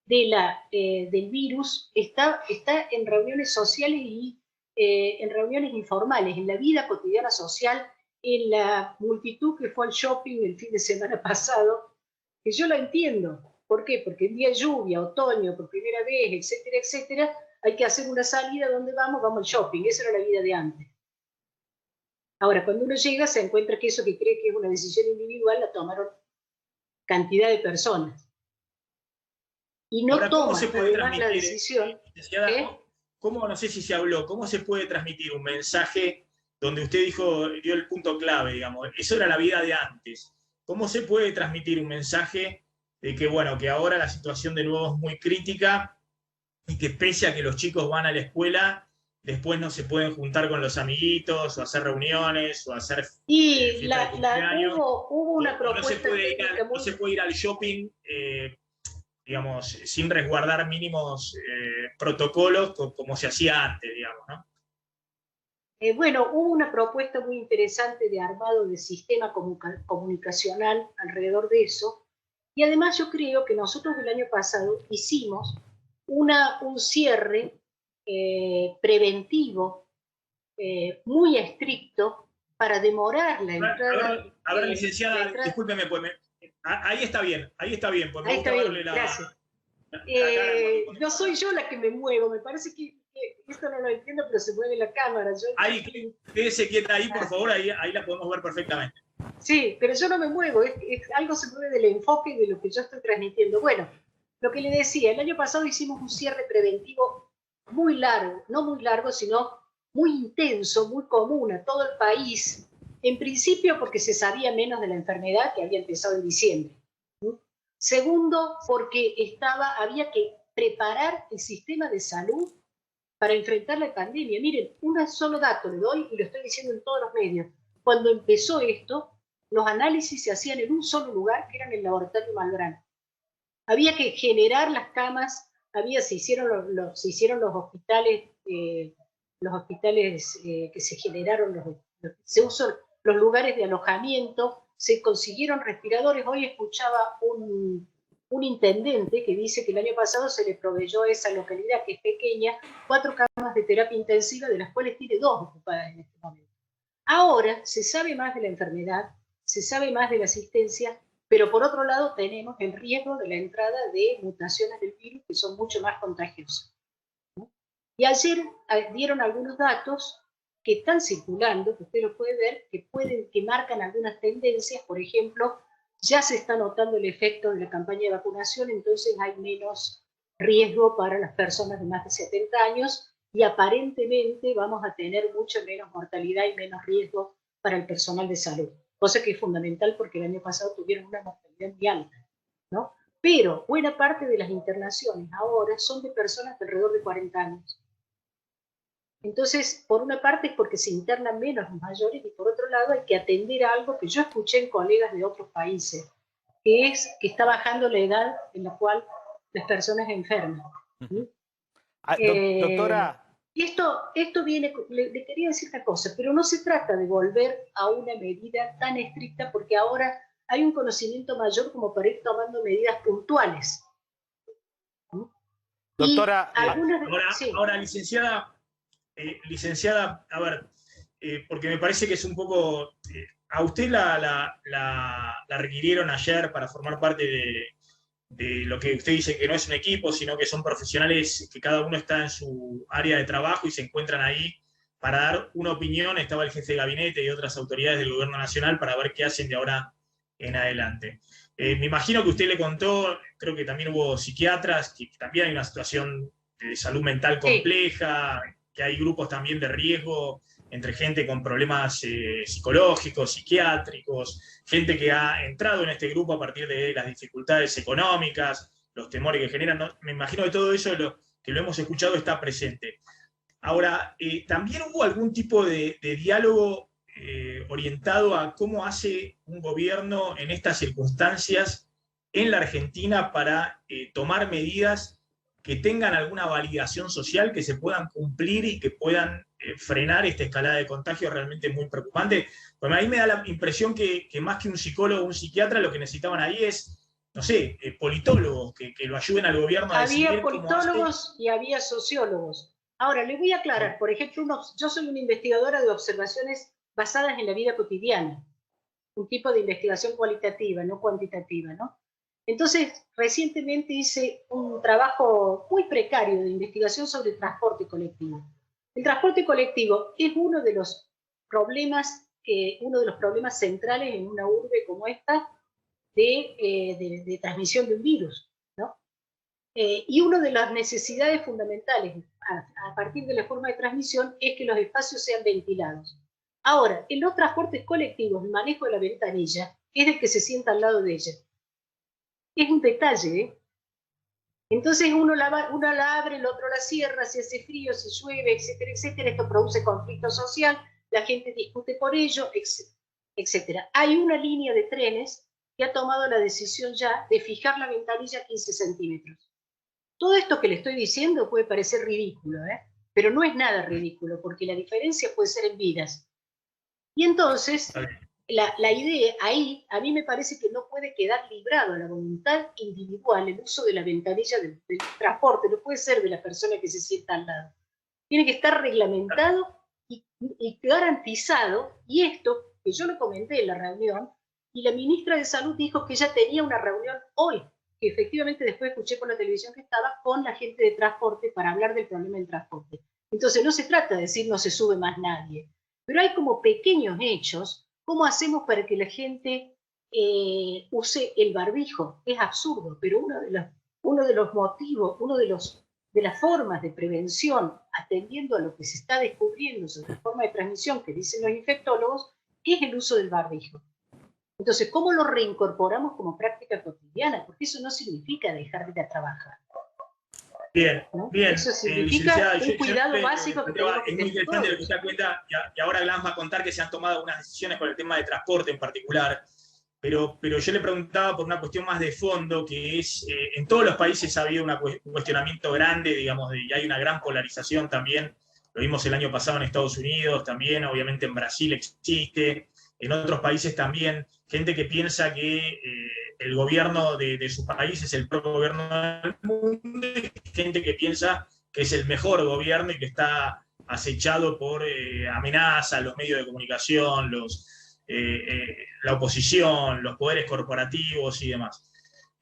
del virus está en reuniones sociales y en reuniones informales, en la vida cotidiana social, en la multitud que fue al shopping el fin de semana pasado, que yo lo entiendo. ¿Por qué? Porque en día de lluvia, otoño, por primera vez, etcétera, etcétera, hay que hacer una salida. ¿Dónde vamos? Vamos al shopping. Esa era la vida de antes. Ahora, cuando uno llega, se encuentra que eso que cree que es una decisión individual la tomaron cantidad de personas. Y no toman además la decisión. ¿Cómo, no sé si se habló, cómo se puede transmitir un mensaje donde usted dio el punto clave, digamos? Eso era la vida de antes. ¿Cómo se puede transmitir un mensaje de que, bueno, que ahora la situación de nuevo es muy crítica y que pese a que los chicos van a la escuela, después no se pueden juntar con los amiguitos o hacer reuniones o hacer y hubo una propuesta. No se puede ir al shopping, digamos, sin resguardar mínimos protocolos como se hacía antes, digamos, ¿no? Bueno, hubo una propuesta muy interesante de armado de sistema comunicacional alrededor de eso. Y además yo creo que nosotros el año pasado hicimos un cierre preventivo muy estricto para demorar la entrada. A ver, licenciada, discúlpeme, pues ahí está bien. Pues ahí está bien, gracias. No soy yo la que me muevo, me parece que esto no lo entiendo, pero se mueve la cámara. Quédese quieta ahí, por favor, ahí la podemos ver perfectamente. Sí, pero yo no me muevo, algo se mueve del enfoque de lo que yo estoy transmitiendo. Bueno, lo que le decía, el año pasado hicimos un cierre preventivo muy largo, no muy largo, sino muy intenso, muy común a todo el país, en principio porque se sabía menos de la enfermedad que había empezado en diciembre. Segundo, porque había que preparar el sistema de salud para enfrentar la pandemia. Miren, un solo dato le doy y lo estoy diciendo en todos los medios. Cuando empezó esto, los análisis se hacían en un solo lugar, que era en el laboratorio Malbrán. Había que generar las camas, se hicieron los hospitales que se generaron, se usan los lugares de alojamiento, se consiguieron respiradores. Hoy escuchaba un intendente que dice que el año pasado se le proveyó a esa localidad, que es pequeña, 4 camas de terapia intensiva, de las cuales tiene 2 ocupadas en este momento. Ahora se sabe más de la enfermedad, se sabe más de la asistencia, pero por otro lado tenemos el riesgo de la entrada de mutaciones del virus que son mucho más contagiosas. Y ayer dieron algunos datos que están circulando, que usted los puede ver, que marcan algunas tendencias. Por ejemplo, ya se está notando el efecto de la campaña de vacunación, entonces hay menos riesgo para las personas de más de 70 años, y aparentemente vamos a tener mucho menos mortalidad y menos riesgo para el personal de salud, cosa que es fundamental porque el año pasado tuvieron una mortalidad muy alta, ¿no? Pero buena parte de las internaciones ahora son de personas de alrededor de 40 años. Entonces, por una parte es porque se internan menos los mayores, y por otro lado hay que atender a algo que yo escuché en colegas de otros países, que es que está bajando la edad en la cual las personas enferman. Doctora. Y esto viene, le quería decir una cosa, pero no se trata de volver a una medida tan estricta, porque ahora hay un conocimiento mayor como para ir tomando medidas puntuales. Doctora, ahora licenciada, a ver, porque me parece que es un poco... a usted la requirieron ayer para formar parte de lo que usted dice que no es un equipo, sino que son profesionales que cada uno está en su área de trabajo y se encuentran ahí para dar una opinión, estaba el jefe de gabinete y otras autoridades del gobierno nacional para ver qué hacen de ahora en adelante. Me imagino que usted le contó, creo que también hubo psiquiatras, que también hay una situación de salud mental compleja, que hay grupos también de riesgo entre gente con problemas psicológicos, psiquiátricos, gente que ha entrado en este grupo a partir de las dificultades económicas, los temores que generan. ¿No? Me imagino que todo eso que lo hemos escuchado está presente. Ahora, también hubo algún tipo de diálogo orientado a cómo hace un gobierno en estas circunstancias en la Argentina para tomar medidas que tengan alguna validación social, que se puedan cumplir y que puedan frenar esta escalada de contagios realmente muy preocupante. Bueno, ahí me da la impresión que más que un psicólogo o un psiquiatra, lo que necesitaban ahí es, no sé, politólogos que lo ayuden al gobierno a decidir. Había politólogos y había sociólogos. Ahora, le voy a aclarar, por ejemplo, yo soy una investigadora de observaciones basadas en la vida cotidiana, un tipo de investigación cualitativa, no cuantitativa, ¿no? Entonces, recientemente hice un trabajo muy precario de investigación sobre el transporte colectivo. El transporte colectivo es uno de los problemas centrales en una urbe como esta de transmisión de un virus, ¿no? Y una de las necesidades fundamentales a partir de la forma de transmisión es que los espacios sean ventilados. Ahora, en los transportes colectivos, el manejo de la ventanilla es de que se sienta al lado de ella. Es un detalle, ¿eh? Entonces uno la abre, el otro la cierra, si hace frío, si llueve, etcétera, etcétera. Esto produce conflicto social, la gente discute por ello, etcétera. Hay una línea de trenes que ha tomado la decisión ya de fijar la ventanilla a 15 centímetros. Todo esto que le estoy diciendo puede parecer ridículo, pero no es nada ridículo, porque la diferencia puede ser en vidas. Y entonces, la idea ahí, a mí me parece que no puede quedar librado a la voluntad individual el uso de la ventanilla del transporte, no puede ser de la persona que se sienta al lado. Tiene que estar reglamentado y garantizado, y esto, que yo lo comenté en la reunión, y la ministra de Salud dijo que ella tenía una reunión hoy, que efectivamente después escuché por la televisión que estaba con la gente de transporte para hablar del problema del transporte. Entonces no se trata de decir no se sube más nadie, pero hay como pequeños hechos. ¿Cómo hacemos para que la gente use el barbijo? Es absurdo, pero uno de los motivos, de las formas de prevención, atendiendo a lo que se está descubriendo sobre la forma de transmisión que dicen los infectólogos, es el uso del barbijo. Entonces, ¿cómo lo reincorporamos como práctica cotidiana? Porque eso no significa dejar de ir a trabajar. Bien, ¿no? bien. Eso significa un cuidado básico que tenemos que Es muy interesante lo que usted cuenta, y ahora Glam va a contar que se han tomado algunas decisiones con el tema de transporte en particular, pero yo le preguntaba por una cuestión más de fondo, que es, en todos los países ha habido un cuestionamiento grande, digamos, y hay una gran polarización también. Lo vimos el año pasado en Estados Unidos también, obviamente en Brasil existe, en otros países también, gente que piensa que el gobierno de su país es el propio gobierno del mundo, y gente que piensa que es el mejor gobierno y que está acechado por amenazas, los medios de comunicación, la oposición, los poderes corporativos y demás.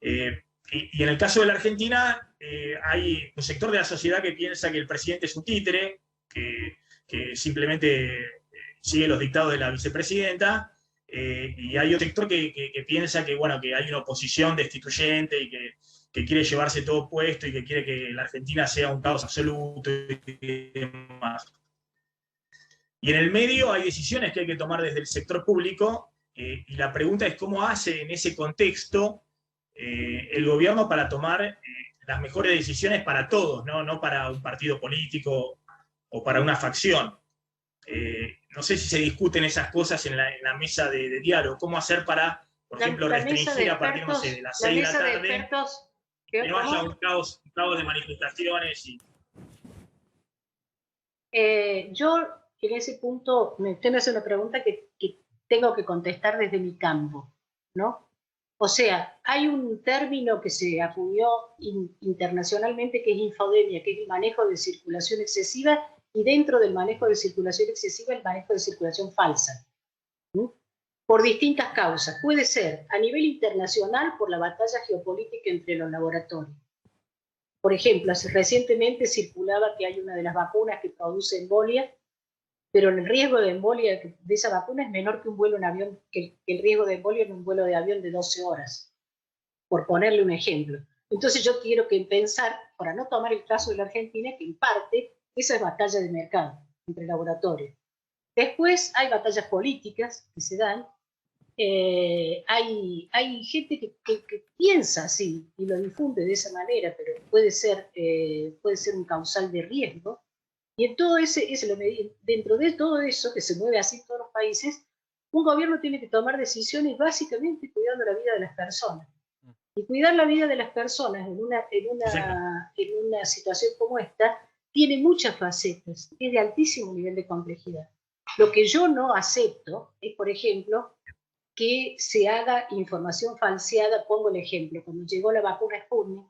Y en el caso de la Argentina, hay un sector de la sociedad que piensa que el presidente es un títere, que simplemente sigue los dictados de la vicepresidenta, y hay otro sector que piensa que, bueno, que hay una oposición destituyente y que quiere llevarse todo puesto y que quiere que la Argentina sea un caos absoluto y demás. Y en el medio hay decisiones que hay que tomar desde el sector público, y la pregunta es cómo hace en ese contexto el gobierno para tomar las mejores decisiones para todos, no para un partido político o para una facción. No sé si se discuten esas cosas en la mesa de diálogo. ¿Cómo hacer para, por ejemplo, restringir a partir, no sé, de las 6 de la tarde, que no haya un caos de manifestaciones? Yo, en ese punto, usted me hace una pregunta que tengo que contestar desde mi campo, ¿no? O sea, hay un término que se acuñó internacionalmente que es infodemia, que es el manejo de circulación excesiva, y dentro del manejo de circulación excesiva, el manejo de circulación falsa. ¿Sí? Por distintas causas. Puede ser a nivel internacional por la batalla geopolítica entre los laboratorios. Por ejemplo, recientemente circulaba que hay una de las vacunas que produce embolia, pero el riesgo de embolia de esa vacuna es menor que un vuelo en avión, que el riesgo de embolia en un vuelo de avión de 12 horas, por ponerle un ejemplo. Entonces yo quiero que pensar, para no tomar el caso de la Argentina, que en parte esa es batalla de mercado entre laboratorios. Después hay batallas políticas que se dan, hay gente que piensa así y lo difunde de esa manera, pero puede ser un causal de riesgo. Y en todo dentro de todo eso, que se mueve así en todos los países, un gobierno tiene que tomar decisiones básicamente cuidando la vida de las personas. Y cuidar la vida de las personas en una situación como esta tiene muchas facetas, es de altísimo nivel de complejidad. Lo que yo no acepto es, por ejemplo, que se haga información falseada. Pongo el ejemplo, cuando llegó la vacuna Sputnik,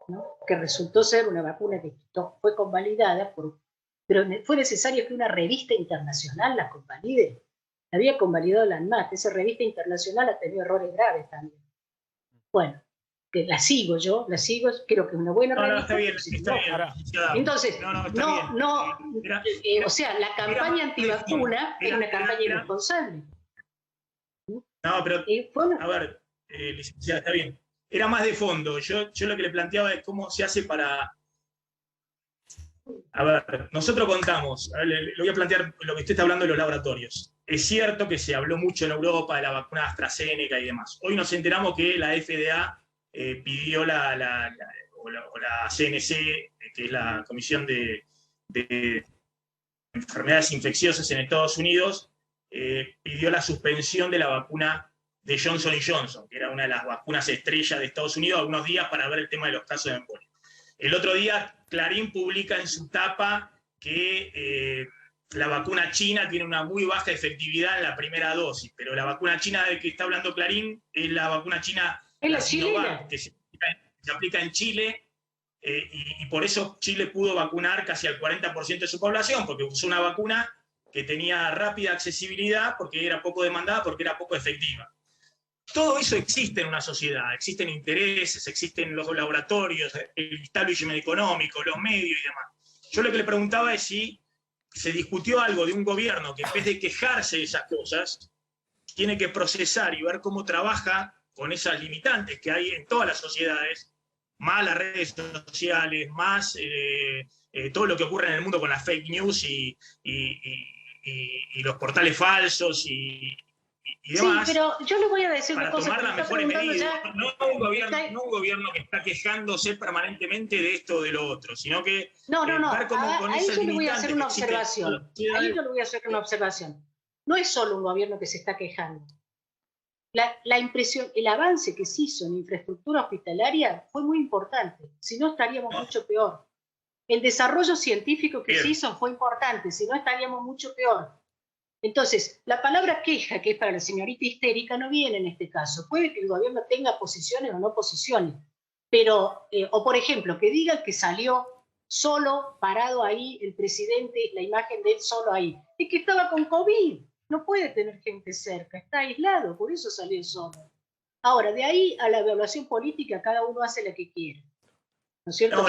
¿no?, que resultó ser una vacuna que fue convalidada, pero fue necesario que una revista internacional la convalide. La había convalidado la ANMAT, esa revista internacional ha tenido errores graves también. Bueno, que la sigo, creo que es una buena revista. Está bien. Entonces, o sea, la campaña antivacuna era una campaña irresponsable. No, pero, a ver, licenciada, está bien. Era más de fondo. Yo lo que le planteaba es cómo se hace para... A ver, nosotros contamos, le voy a plantear lo que usted está hablando de los laboratorios. Es cierto que se habló mucho en Europa de la vacuna AstraZeneca y demás. Hoy nos enteramos que la FDA pidió la CNC, que es la Comisión de Enfermedades Infecciosas en Estados Unidos, pidió la suspensión de la vacuna de Johnson & Johnson, que era una de las vacunas estrella de Estados Unidos, algunos días para ver el tema de los casos de embolia. El otro día Clarín publica en su tapa que la vacuna china tiene una muy baja efectividad en la primera dosis, pero la vacuna china de que está hablando Clarín es la vacuna china, la Sinovac, que se aplica en Chile, y por eso Chile pudo vacunar casi al 40% de su población, porque usó una vacuna que tenía rápida accesibilidad, porque era poco demandada, porque era poco efectiva. Todo eso existe en una sociedad, existen intereses, existen los laboratorios, el establishment económico, los medios y demás. Yo lo que le preguntaba es si se discutió algo de un gobierno que en vez de quejarse de esas cosas, tiene que procesar y ver cómo trabaja con esas limitantes que hay en todas las sociedades, más las redes sociales, más todo lo que ocurre en el mundo con las fake news y los portales falsos y demás. Sí, pero yo le voy a decir una cosa. Para tomar las mejores medidas. No un gobierno que está quejándose permanentemente de esto o de lo otro, sino que ver cómo con esas yo le voy a hacer una limitantes observación. Ahí yo le voy a hacer una observación. No es solo un gobierno que se está quejando. La impresión, el avance que se hizo en infraestructura hospitalaria fue muy importante, si no estaríamos mucho peor. El desarrollo científico que se hizo fue importante, si no estaríamos mucho peor. Entonces, la palabra queja, que es para la señorita histérica, no viene en este caso. Puede que el gobierno tenga posiciones o no posiciones, pero, o por ejemplo, que diga que salió solo, parado ahí, el presidente, la imagen de él solo ahí. Es que estaba con COVID, no puede tener gente cerca, está aislado, por eso salió solo. Ahora, de ahí a la evaluación política, cada uno hace la que quiere. ¿No es cierto?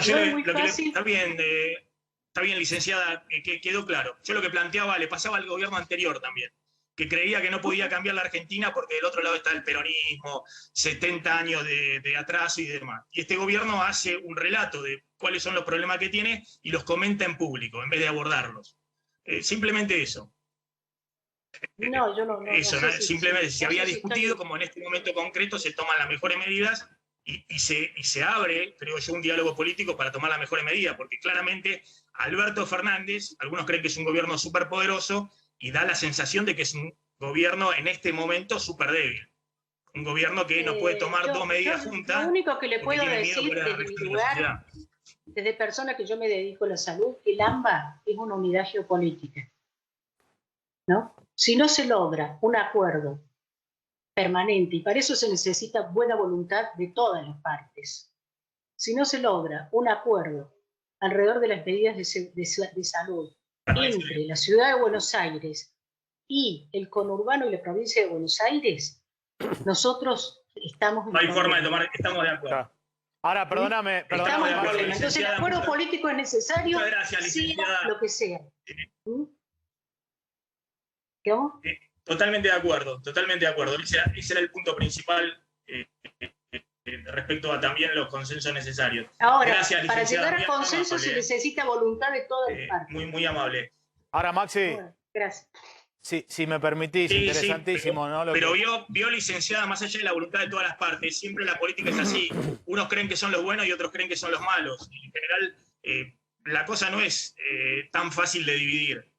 Está bien, licenciada, que quedó claro. Yo lo que planteaba, le pasaba al gobierno anterior también, que creía que no podía cambiar la Argentina porque del otro lado está el peronismo, 70 años de atraso y demás. Y este gobierno hace un relato de cuáles son los problemas que tiene y los comenta en público, en vez de abordarlos. Simplemente eso. No, yo no. Eso, simplemente se había discutido, como en este momento concreto se toman las mejores medidas y se abre, creo yo, un diálogo político para tomar las mejores medidas, porque claramente Alberto Fernández, algunos creen que es un gobierno súper poderoso y da la sensación de que es un gobierno en este momento súper débil. Un gobierno que no puede tomar dos medidas juntas. Lo único que le puedo decir desde mi lugar, desde persona que yo me dedico a la salud, que el AMBA es una unidad geopolítica, ¿no? Si no se logra un acuerdo permanente, y para eso se necesita buena voluntad de todas las partes, si no se logra un acuerdo alrededor de las medidas de salud entre la ciudad de Buenos Aires y el conurbano y la provincia de Buenos Aires, nosotros estamos... No hay forma de tomar, estamos de acuerdo. Ahora, perdóname. Estamos en problema. Entonces el acuerdo político es necesario, muchas gracias, licenciada. sea lo que sea. ¿Cómo? Totalmente de acuerdo, totalmente de acuerdo. Ese era el punto principal respecto a también los consensos necesarios. Ahora, Gracias, para licenciada. llegar a Muy consenso amable, se necesita voluntad de todas las partes. muy, muy amable. Ahora, Maxi, Bueno, gracias. si me permitís, Sí, interesantísimo, sí, ¿no? pero vio, licenciada, más allá de la voluntad de todas las partes, siempre la política es así. Unos creen que son los buenos y otros creen que son los malos. Y en general, la cosa no es tan fácil de dividir.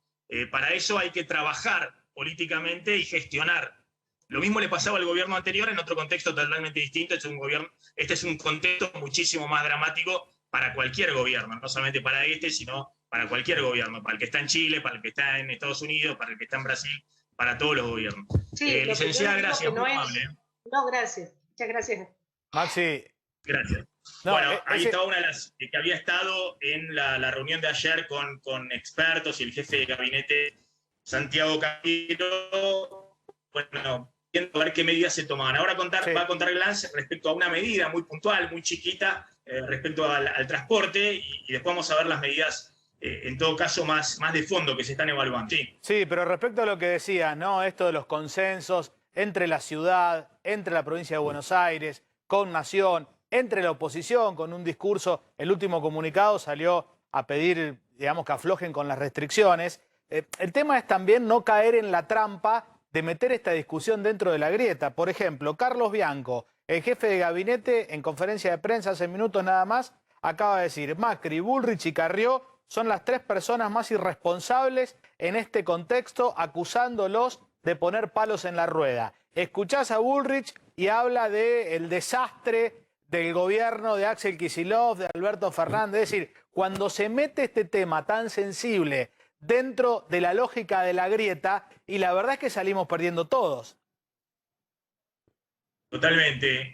Para eso hay que trabajar políticamente y gestionar. Lo mismo le pasaba al gobierno anterior en otro contexto totalmente distinto. Este es un contexto muchísimo más dramático para cualquier gobierno, no solamente para este, sino para cualquier gobierno, para el que está en Chile, para el que está en Estados Unidos, para el que está en Brasil, para todos los gobiernos. Sí, licenciada, gracias, muy amable. No, gracias. Muchas gracias. Maxi. Gracias. No, bueno, ahí estaba una de las que había estado en la reunión de ayer con expertos y el jefe de gabinete, Santiago Cafiero. Bueno, viendo a ver qué medidas se tomaban. Ahora va a contar Glans respecto a una medida muy puntual, muy chiquita, respecto al transporte, y después vamos a ver las medidas, en todo caso, más de fondo que se están evaluando. Sí, pero respecto a lo que decías, ¿no? Esto de los consensos entre la ciudad, entre la provincia de Buenos Aires, con Nación, entre la oposición, con un discurso, el último comunicado salió a pedir, digamos, que aflojen con las restricciones. El tema es también no caer en la trampa de meter esta discusión dentro de la grieta. Por ejemplo, Carlos Bianco, el jefe de gabinete, en conferencia de prensa hace minutos nada más, acaba de decir: Macri, Bullrich y Carrió son las 3 personas más irresponsables en este contexto, acusándolos de poner palos en la rueda. Escuchás a Bullrich y habla del desastre del gobierno de Axel Kicillof, de Alberto Fernández. Es decir, cuando se mete este tema tan sensible dentro de la lógica de la grieta, y la verdad es que salimos perdiendo todos. Totalmente.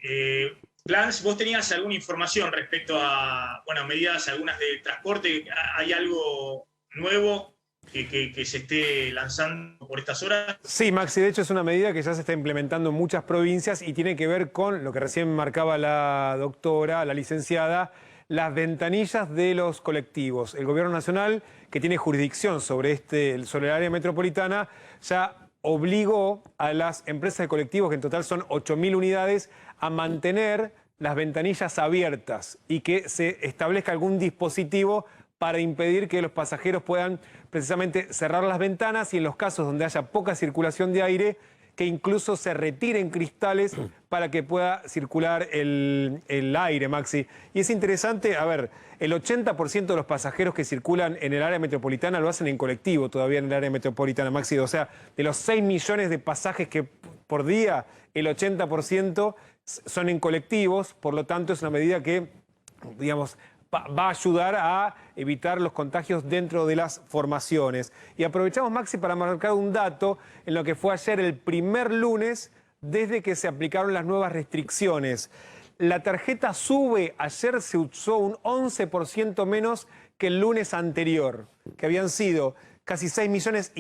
Glans, ¿vos tenías alguna información respecto a medidas, algunas de transporte? ¿Hay algo nuevo que se esté lanzando por estas horas? Sí, Maxi, de hecho es una medida que ya se está implementando en muchas provincias y tiene que ver con lo que recién marcaba la doctora, la licenciada, las ventanillas de los colectivos. El Gobierno Nacional, que tiene jurisdicción sobre el área metropolitana, ya obligó a las empresas de colectivos, que en total son 8.000 unidades, a mantener las ventanillas abiertas y que se establezca algún dispositivo para impedir que los pasajeros puedan precisamente cerrar las ventanas, y en los casos donde haya poca circulación de aire, que incluso se retiren cristales para que pueda circular el aire, Maxi. Y es interesante, a ver, el 80% de los pasajeros que circulan en el área metropolitana lo hacen en colectivo todavía en el área metropolitana, Maxi. O sea, de los 6 millones de pasajes que por día, el 80% son en colectivos, por lo tanto es una medida que, digamos, va a ayudar a evitar los contagios dentro de las formaciones. Y aprovechamos, Maxi, para marcar un dato en lo que fue ayer el primer lunes desde que se aplicaron las nuevas restricciones. La tarjeta SUBE ayer se usó un 11% menos que el lunes anterior, que habían sido casi 6,5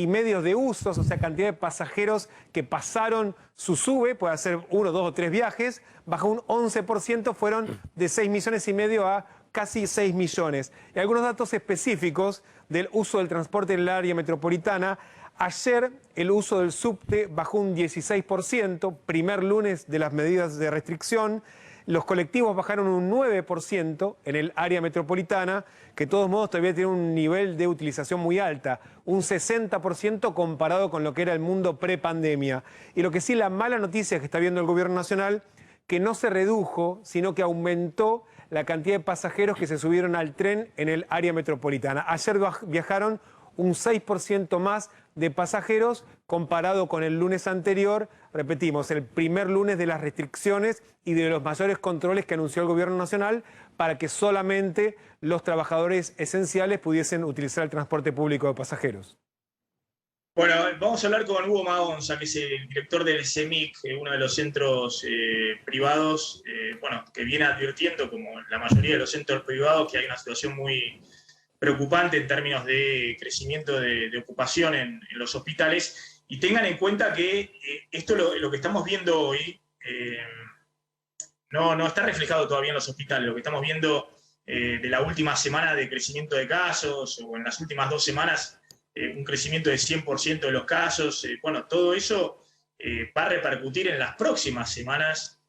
millones de usos, o sea, cantidad de pasajeros que pasaron su SUBE, puede hacer 1, 2 o 3 viajes, bajó un 11%, fueron de 6,5 millones a casi 6 millones. Y algunos datos específicos del uso del transporte en el área metropolitana. Ayer el uso del subte bajó un 16%, primer lunes de las medidas de restricción. Los colectivos bajaron un 9% en el área metropolitana, que de todos modos todavía tiene un nivel de utilización muy alta, un 60% comparado con lo que era el mundo prepandemia. Y lo que sí, la mala noticia que está viendo el Gobierno Nacional, que no se redujo, sino que aumentó la cantidad de pasajeros que se subieron al tren en el área metropolitana. Ayer viajaron un 6% más de pasajeros comparado con el lunes anterior. Repetimos, el primer lunes de las restricciones y de los mayores controles que anunció el Gobierno Nacional para que solamente los trabajadores esenciales pudiesen utilizar el transporte público de pasajeros. Bueno, vamos a hablar con Hugo Magonza, que es el director del CEMIC, uno de los centros privados, que viene advirtiendo, como la mayoría de los centros privados, que hay una situación muy preocupante en términos de crecimiento de ocupación en los hospitales. Y tengan en cuenta que esto lo que estamos viendo hoy no está reflejado todavía en los hospitales. Lo que estamos viendo de la última semana de crecimiento de casos, o en las últimas 2 semanas, un crecimiento de 100% de los casos. Bueno, todo eso va a repercutir en las próximas semanas,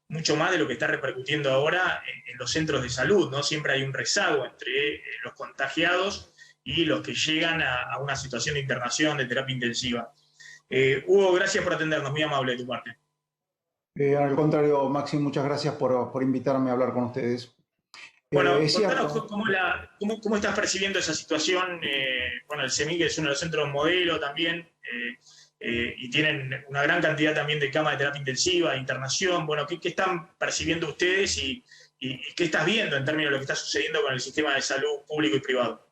mucho más de lo que está repercutiendo ahora en los centros de salud, ¿no? Siempre hay un rezago entre los contagiados y los que llegan a una situación de internación, de terapia intensiva. Hugo, gracias por atendernos, muy amable de tu parte. Al contrario, Maxi, muchas gracias por invitarme a hablar con ustedes. Bueno, contanos cómo estás percibiendo esa situación. Bueno, el CEMIC es uno de los centros modelo también, y tienen una gran cantidad también de camas de terapia intensiva, de internación. Bueno, ¿qué están percibiendo ustedes y qué estás viendo en términos de lo que está sucediendo con el sistema de salud público y privado?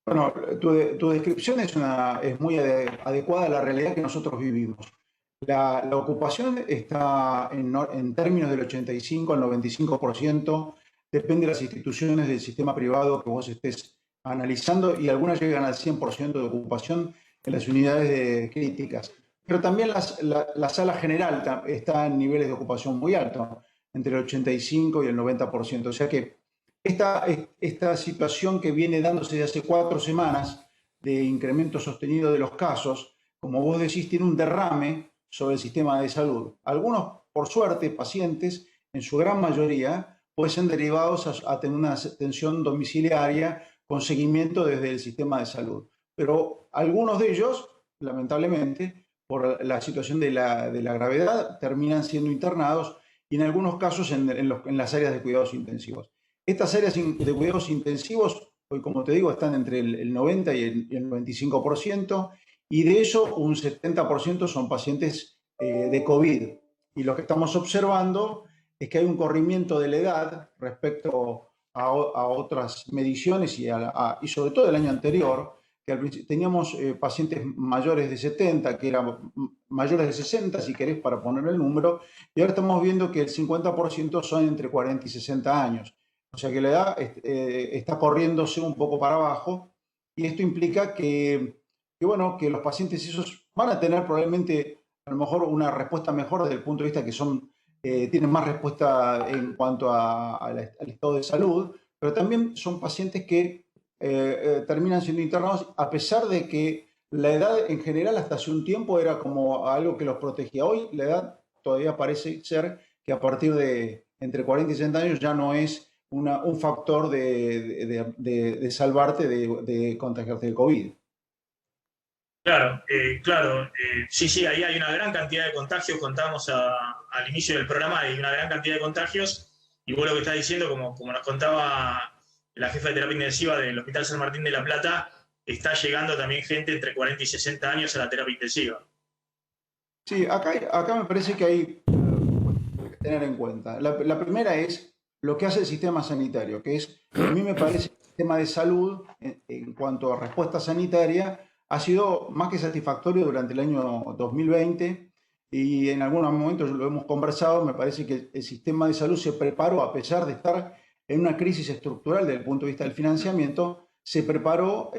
Bueno, tu descripción es muy adecuada a la realidad que nosotros vivimos. La ocupación está en términos del 85 al 95%, depende de las instituciones del sistema privado que vos estés analizando, y algunas llegan al 100% de ocupación en las unidades críticas. Pero también la sala general está en niveles de ocupación muy altos, entre el 85 y el 90%. O sea que esta situación que viene dándose de hace 4 semanas de incremento sostenido de los casos, como vos decís, tiene un derrame sobre el sistema de salud. Algunos, por suerte, pacientes, en su gran mayoría, pueden ser derivados a tener una atención domiciliaria con seguimiento desde el sistema de salud. Pero algunos de ellos, lamentablemente, por la situación de la gravedad, terminan siendo internados, y en algunos casos en las áreas de cuidados intensivos. Estas áreas de cuidados intensivos, hoy, como te digo, están entre el 90 y el 95%, y de eso un 70% son pacientes de COVID. Y lo que estamos observando es que hay un corrimiento de la edad respecto a otras mediciones y sobre todo el año anterior, que teníamos pacientes mayores de 70, que eran mayores de 60, si querés, para poner el número, y ahora estamos viendo que el 50% son entre 40 y 60 años. O sea que la edad está corriéndose un poco para abajo, y esto implica que los pacientes esos van a tener probablemente a lo mejor una respuesta mejor desde el punto de vista que tienen más respuesta en cuanto al estado de salud, pero también son pacientes que terminan siendo internados, a pesar de que la edad en general hasta hace un tiempo era como algo que los protegía. Hoy la edad todavía parece ser que a partir de entre 40 y 60 años ya no es un factor de salvarte de contagiarte de COVID. Claro, sí, ahí hay una gran cantidad de contagios. Contábamos al inicio del programa, hay una gran cantidad de contagios, y vos lo que estás diciendo, como nos contaba la jefa de terapia intensiva del Hospital San Martín de La Plata, está llegando también gente entre 40 y 60 años a la terapia intensiva. Sí, acá me parece que hay que tener en cuenta. La primera es lo que hace el sistema sanitario, que es, a mí me parece que el sistema de salud, en cuanto a respuesta sanitaria, ha sido más que satisfactorio durante el año 2020, y en algunos momentos lo hemos conversado. Me parece que el sistema de salud se preparó, a pesar de estar en una crisis estructural desde el punto de vista del financiamiento, se preparó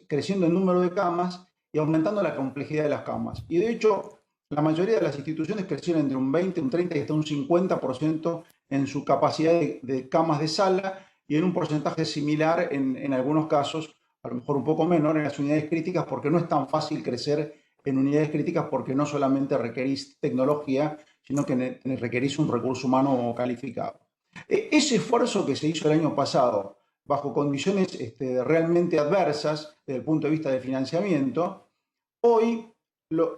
creciendo el número de camas y aumentando la complejidad de las camas. Y de hecho, la mayoría de las instituciones crecieron entre un 20, un 30 y hasta un 50% en su capacidad de camas de sala, y en un porcentaje similar en algunos casos, a lo mejor un poco menor, en las unidades críticas, porque no es tan fácil crecer en unidades críticas, porque no solamente requerís tecnología, sino que requerís un recurso humano calificado. Ese esfuerzo que se hizo el año pasado, bajo condiciones realmente adversas desde el punto de vista del financiamiento, hoy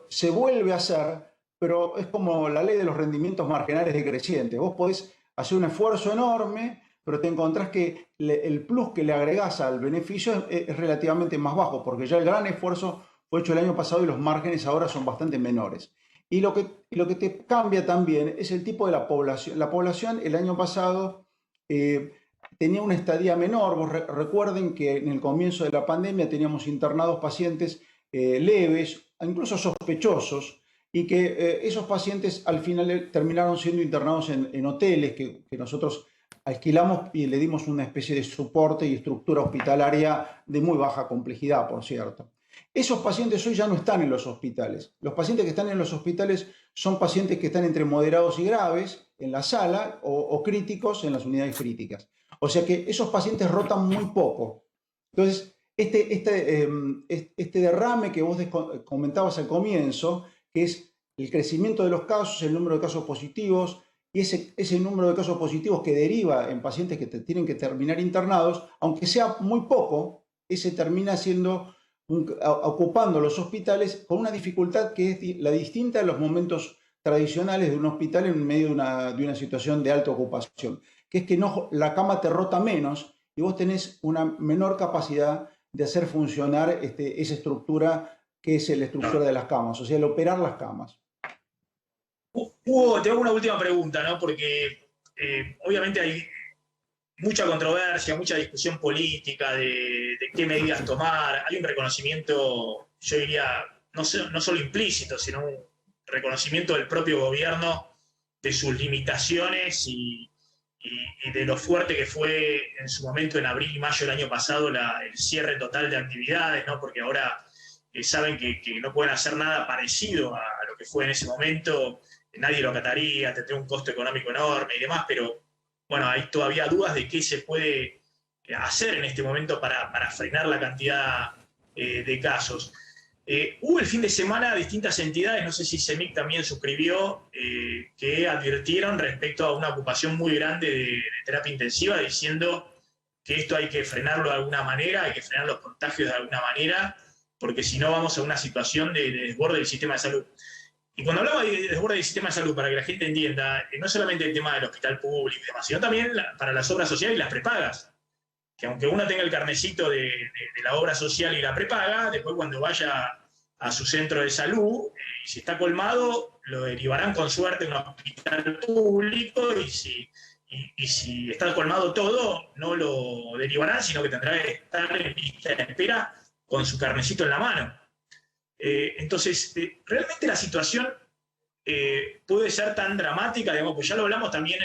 se vuelve a hacer, pero es como la ley de los rendimientos marginales decrecientes. Vos podés hacer un esfuerzo enorme, pero te encontrás que el plus que le agregás al beneficio es relativamente más bajo, porque ya el gran esfuerzo fue hecho el año pasado y los márgenes ahora son bastante menores. Y lo que te cambia también es el tipo de la población. La población el año pasado tenía una estadía menor. Vos recuerden que en el comienzo de la pandemia teníamos internados pacientes leves, incluso sospechosos, y que esos pacientes al final terminaron siendo internados en hoteles que nosotros alquilamos, y le dimos una especie de soporte y estructura hospitalaria de muy baja complejidad, por cierto. Esos pacientes hoy ya no están en los hospitales. Los pacientes que están en los hospitales son pacientes que están entre moderados y graves en la sala, o críticos en las unidades críticas. O sea que esos pacientes rotan muy poco. Entonces, este derrame que vos comentabas al comienzo, que es el crecimiento de los casos, el número de casos positivos, y ese número de casos positivos que deriva en pacientes que tienen que terminar internados, aunque sea muy poco, ese termina siendo ocupando los hospitales con una dificultad que es la distinta a los momentos tradicionales de un hospital en medio de una situación de alta ocupación, que es que la cama te rota menos y vos tenés una menor capacidad de hacer funcionar esa estructura que es la estructura de las camas, o sea, el operar las camas. Hugo, te hago una última pregunta, ¿no? Porque obviamente hay mucha controversia, mucha discusión política de qué medidas tomar. Hay un reconocimiento, yo diría, no solo implícito, sino un reconocimiento del propio gobierno de sus limitaciones y de lo fuerte que fue en su momento, en abril y mayo del año pasado, el cierre total de actividades, ¿no? Porque ahora saben que no pueden hacer nada parecido a lo que fue en ese momento. Nadie lo acataría, tendría un costo económico enorme y demás, pero bueno, hay todavía dudas de qué se puede hacer en este momento para frenar la cantidad de casos. Hubo el fin de semana distintas entidades, no sé si CEMIC también suscribió, que advirtieron respecto a una ocupación muy grande de terapia intensiva, diciendo que esto hay que frenarlo de alguna manera, hay que frenar los contagios de alguna manera, porque si no vamos a una situación de desborde del sistema de salud. Y cuando hablamos de desborde del sistema de salud, para que la gente entienda, no solamente el tema del hospital público y demás, sino también para las obras sociales y las prepagas. Que aunque uno tenga el carnecito de la obra social y la prepaga, después cuando vaya a su centro de salud, y si está colmado, lo derivarán con suerte a un hospital público, y si está colmado todo, no lo derivarán, sino que tendrá que estar en lista de espera con su carnecito en la mano. Entonces, realmente la situación puede ser tan dramática, digamos, pues ya lo hablamos también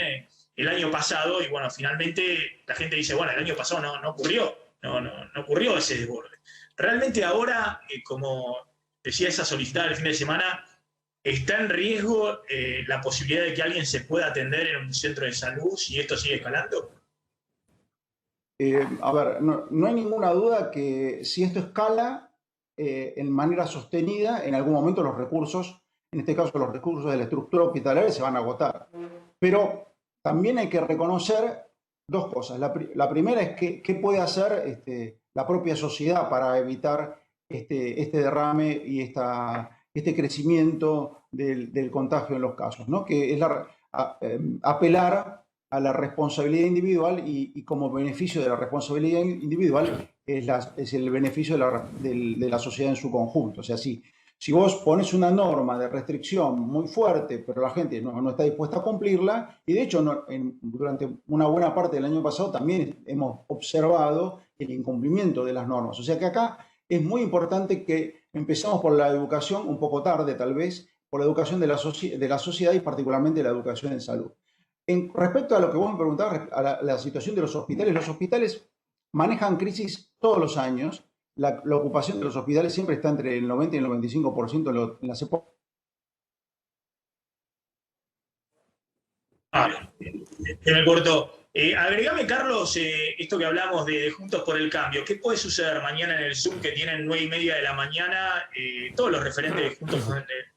el año pasado, y bueno, finalmente la gente dice, bueno, el año pasado no ocurrió, no ocurrió ese desborde. Realmente ahora, como decía esa solicitada el fin de semana, ¿está en riesgo la posibilidad de que alguien se pueda atender en un centro de salud si esto sigue escalando? A ver, no hay ninguna duda que si esto escala en manera sostenida, en algún momento los recursos, en este caso los recursos de la estructura hospitalaria, se van a agotar. Pero también hay que reconocer dos cosas. La primera es qué puede hacer la propia sociedad para evitar este derrame y este crecimiento del contagio en los casos, ¿no? Que es apelar a la responsabilidad individual y como beneficio de la responsabilidad individual es el beneficio de la sociedad en su conjunto. O sea, si vos pones una norma de restricción muy fuerte, pero la gente no está dispuesta a cumplirla, y de hecho durante una buena parte del año pasado también hemos observado el incumplimiento de las normas. O sea que acá es muy importante que empezamos por la educación, un poco tarde tal vez, por la educación de la sociedad y particularmente la educación en salud. Respecto a lo que vos me preguntabas, a la situación de los hospitales manejan crisis todos los años. La ocupación de los hospitales siempre está entre el 90 y el 95% en las épocas. Me cortó. Agregame, Carlos, esto que hablamos de Juntos por el Cambio. ¿Qué puede suceder mañana en el Zoom que tienen 9:30 de la mañana todos los referentes de Juntos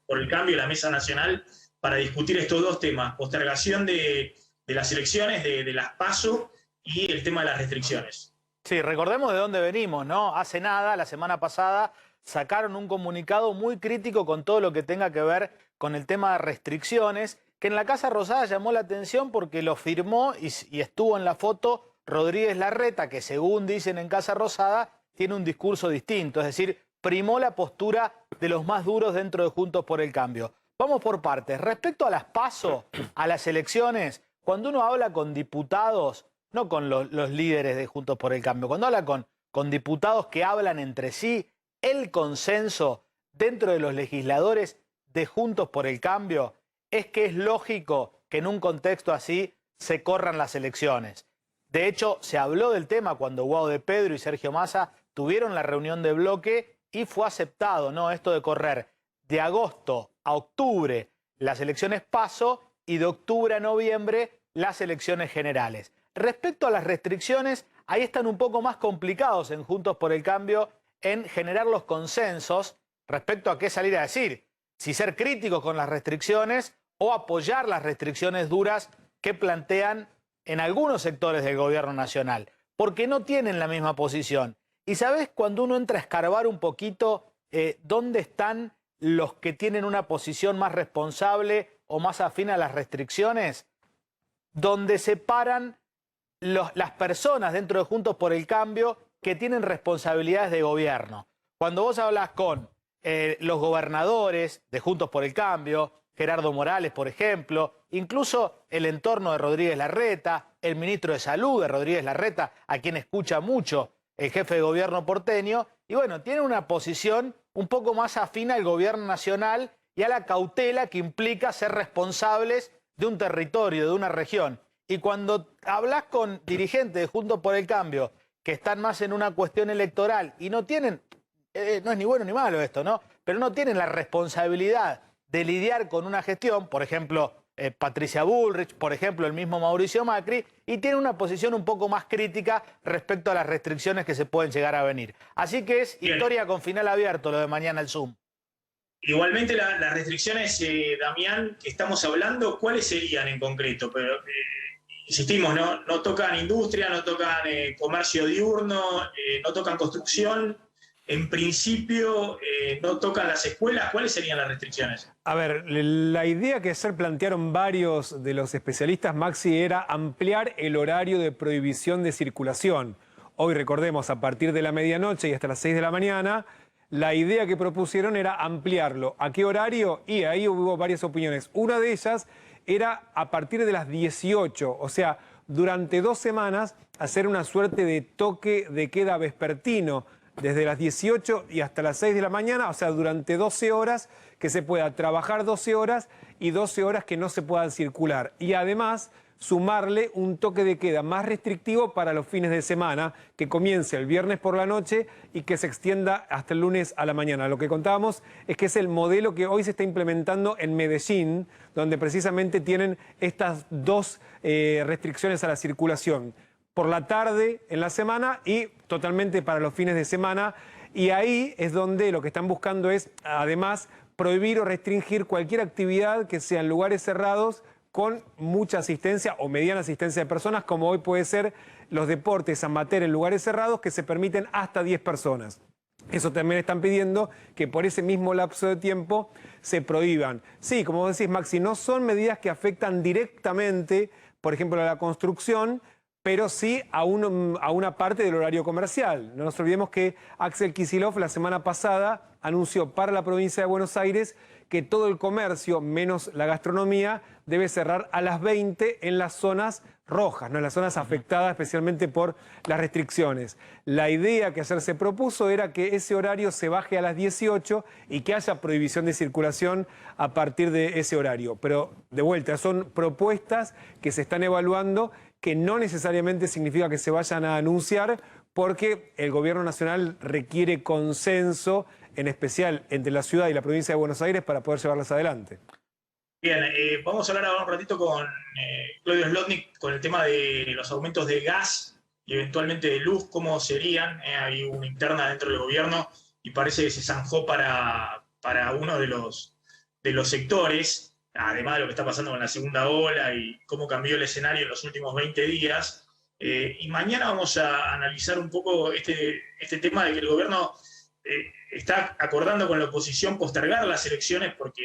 por el Cambio y la Mesa Nacional para discutir estos dos temas? Postergación de las elecciones, de las PASO, y el tema de las restricciones. Sí, recordemos de dónde venimos, ¿no? Hace nada, la semana pasada, sacaron un comunicado muy crítico con todo lo que tenga que ver con el tema de restricciones, que en la Casa Rosada llamó la atención porque lo firmó y estuvo en la foto Rodríguez Larreta, que según dicen en Casa Rosada, tiene un discurso distinto, es decir, primó la postura de los más duros dentro de Juntos por el Cambio. Vamos por partes. Respecto a las PASO, a las elecciones, cuando uno habla con diputados, no con los líderes de Juntos por el Cambio, cuando habla con diputados que hablan entre sí, el consenso dentro de los legisladores de Juntos por el Cambio es que es lógico que en un contexto así se corran las elecciones. De hecho, se habló del tema cuando Guado de Pedro y Sergio Massa tuvieron la reunión de bloque y fue aceptado, ¿no? Esto de correr de agosto a octubre las elecciones PASO y de octubre a noviembre las elecciones generales. Respecto a las restricciones, ahí están un poco más complicados en Juntos por el Cambio en generar los consensos respecto a qué salir a decir. Si ser críticos con las restricciones o apoyar las restricciones duras que plantean en algunos sectores del gobierno nacional, porque no tienen la misma posición. Y ¿sabés? Cuando uno entra a escarbar un poquito dónde están los que tienen una posición más responsable o más afín a las restricciones, donde se paran las personas dentro de Juntos por el Cambio que tienen responsabilidades de gobierno. Cuando vos hablas con los gobernadores de Juntos por el Cambio, Gerardo Morales, por ejemplo, incluso el entorno de Rodríguez Larreta, el ministro de Salud de Rodríguez Larreta, a quien escucha mucho el jefe de gobierno porteño, y bueno, tiene una posición un poco más afín al gobierno nacional y a la cautela que implica ser responsables de un territorio, de una región. Y cuando hablas con dirigentes de Juntos por el Cambio que están más en una cuestión electoral y no tienen, no es ni bueno ni malo esto, ¿no? Pero no tienen la responsabilidad de lidiar con una gestión, por ejemplo, Patricia Bullrich, por ejemplo, el mismo Mauricio Macri, y tiene una posición un poco más crítica respecto a las restricciones que se pueden llegar a venir. Así que es historia con final abierto lo de mañana el Zoom. Igualmente las restricciones, Damián, que estamos hablando, ¿cuáles serían en concreto? Pero insistimos, no tocan industria, no tocan comercio diurno, no tocan construcción. En principio, no tocan las escuelas. ¿Cuáles serían las restricciones? A ver, la idea que ayer plantearon varios de los especialistas, Maxi, era ampliar el horario de prohibición de circulación. Hoy, recordemos, a partir de la medianoche y hasta las 6 de la mañana, la idea que propusieron era ampliarlo. ¿A qué horario? Y ahí hubo varias opiniones. Una de ellas era a partir de las 18, o sea, durante 2 semanas, hacer una suerte de toque de queda vespertino, desde las 18 y hasta las 6 de la mañana, o sea, durante 12 horas, que se pueda trabajar 12 horas y 12 horas que no se puedan circular. Y además, sumarle un toque de queda más restrictivo para los fines de semana, que comience el viernes por la noche y que se extienda hasta el lunes a la mañana. Lo que contábamos es que es el modelo que hoy se está implementando en Medellín, donde precisamente tienen estas 2 restricciones a la circulación. Por la tarde en la semana y totalmente para los fines de semana. Y ahí es donde lo que están buscando es, además, prohibir o restringir cualquier actividad que sea en lugares cerrados con mucha asistencia o mediana asistencia de personas, como hoy puede ser los deportes amateur en lugares cerrados que se permiten hasta 10 personas. Eso también están pidiendo que por ese mismo lapso de tiempo se prohíban. Sí, como decís, Maxi, no son medidas que afectan directamente, por ejemplo, a la construcción, pero sí a una parte del horario comercial. No nos olvidemos que Axel Kicillof la semana pasada anunció para la provincia de Buenos Aires que todo el comercio, menos la gastronomía, debe cerrar a las 20 en las zonas rojas, ¿no? En las zonas afectadas especialmente por las restricciones. La idea que ayer se propuso era que ese horario se baje a las 18 y que haya prohibición de circulación a partir de ese horario. Pero, de vuelta, son propuestas que se están evaluando, que no necesariamente significa que se vayan a anunciar, porque el gobierno nacional requiere consenso, en especial entre la ciudad y la provincia de Buenos Aires, para poder llevarlas adelante. Bien, vamos a hablar ahora un ratito con Claudio Zlotnik con el tema de los aumentos de gas y eventualmente de luz, cómo serían. Hay una interna dentro del gobierno y parece que se zanjó para uno de los sectores, además de lo que está pasando con la segunda ola y cómo cambió el escenario en los últimos 20 días. Y mañana vamos a analizar un poco este tema de que el gobierno está acordando con la oposición postergar las elecciones porque